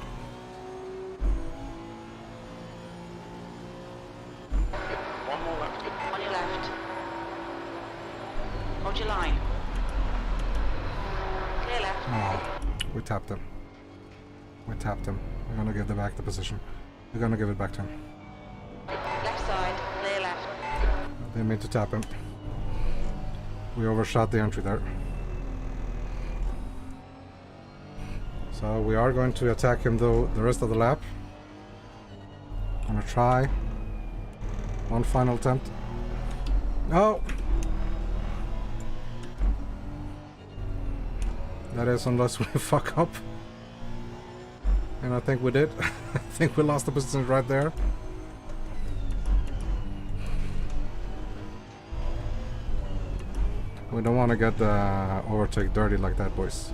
S2: One more left.
S3: On your left. Hold your line. Clear left.
S1: Oh, we tapped him. We tapped him. We're gonna give back the position. We're gonna give it back to him.
S3: Left side. Clear left.
S1: They meant to tap him. We overshot the entry there. So we are going to attack him though the rest of the lap. Gonna try. One final attempt. No! That is unless we fuck up. And I think we did. I think we lost the position right there. We don't want to get the overtake dirty like that, boys.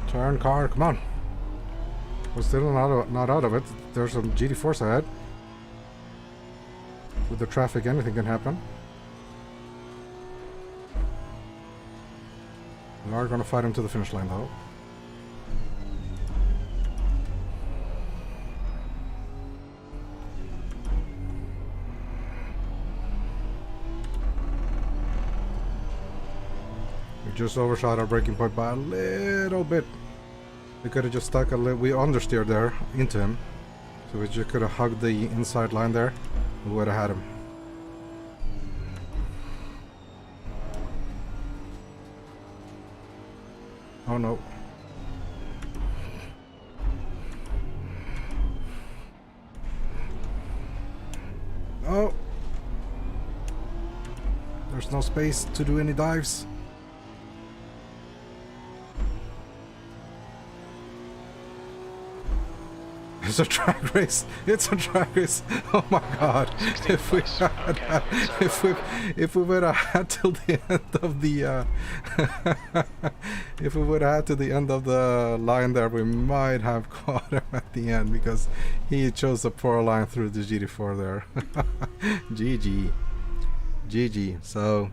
S1: Turn car, come on. We're still not out of it. There's some GT4s ahead. With the traffic, anything can happen. We are going to fight him to the finish line though. We just overshot our braking point by a little bit. We could have just stuck a little. We understeered there into him, so we just could have hugged the inside line there. We would have had him. Oh no. Oh! There's no space to do any dives. It's a track race. It's a track race. Oh my god! If we had, if we would have had till the end of the if we would have had to the end of the line there, we might have caught him at the end because he chose a poor line through the GT4 there. GG, GG. So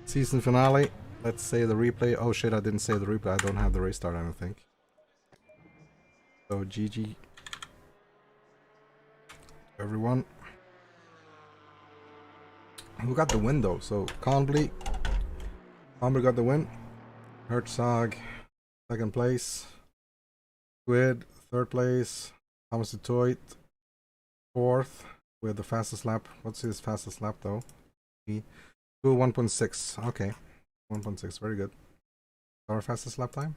S1: season finale. Let's say the replay. Oh shit! I didn't say the replay. I don't have the restart. I don't think. So GG. Everyone who got the win though. So Conley got the win. Herzog second place. Squid third place. Thomas Detroit fourth with the fastest lap. What's his fastest lap though? 1.6. Okay, 1.6. Very good. Our fastest lap time.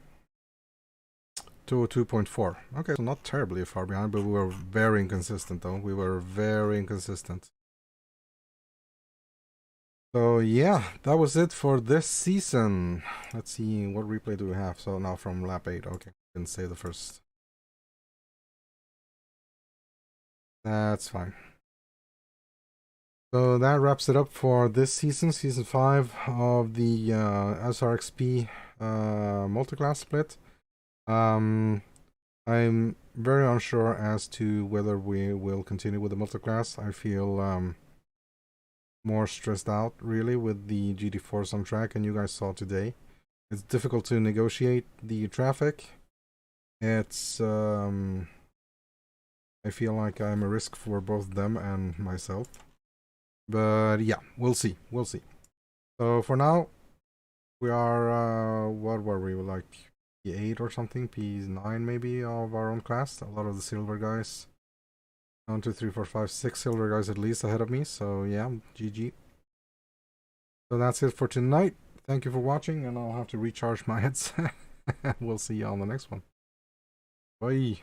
S1: 202.4. Okay, so not terribly far behind, but we were very inconsistent though. We were very inconsistent. So yeah, that was it for this season. Let's see, what replay do we have? So now from lap 8. Okay, didn't say the first. That's fine. So that wraps it up for this season, season 5 of the SRXP multiclass split. I'm very unsure as to whether we will continue with the multiclass. I feel more stressed out really with the GT4s on track, and you guys saw today it's difficult to negotiate the traffic. It's I feel like I'm a risk for both them and myself, but yeah, we'll see. So for now we are what were we, like P8 or something, P9 maybe of our own class. A lot of the silver guys, 1, 2, 3, 4, 5, 6 silver guys at least ahead of me. So yeah, GG. So that's it for tonight. Thank you for watching, and I'll have to recharge my headset. We'll see you on the next one. Bye.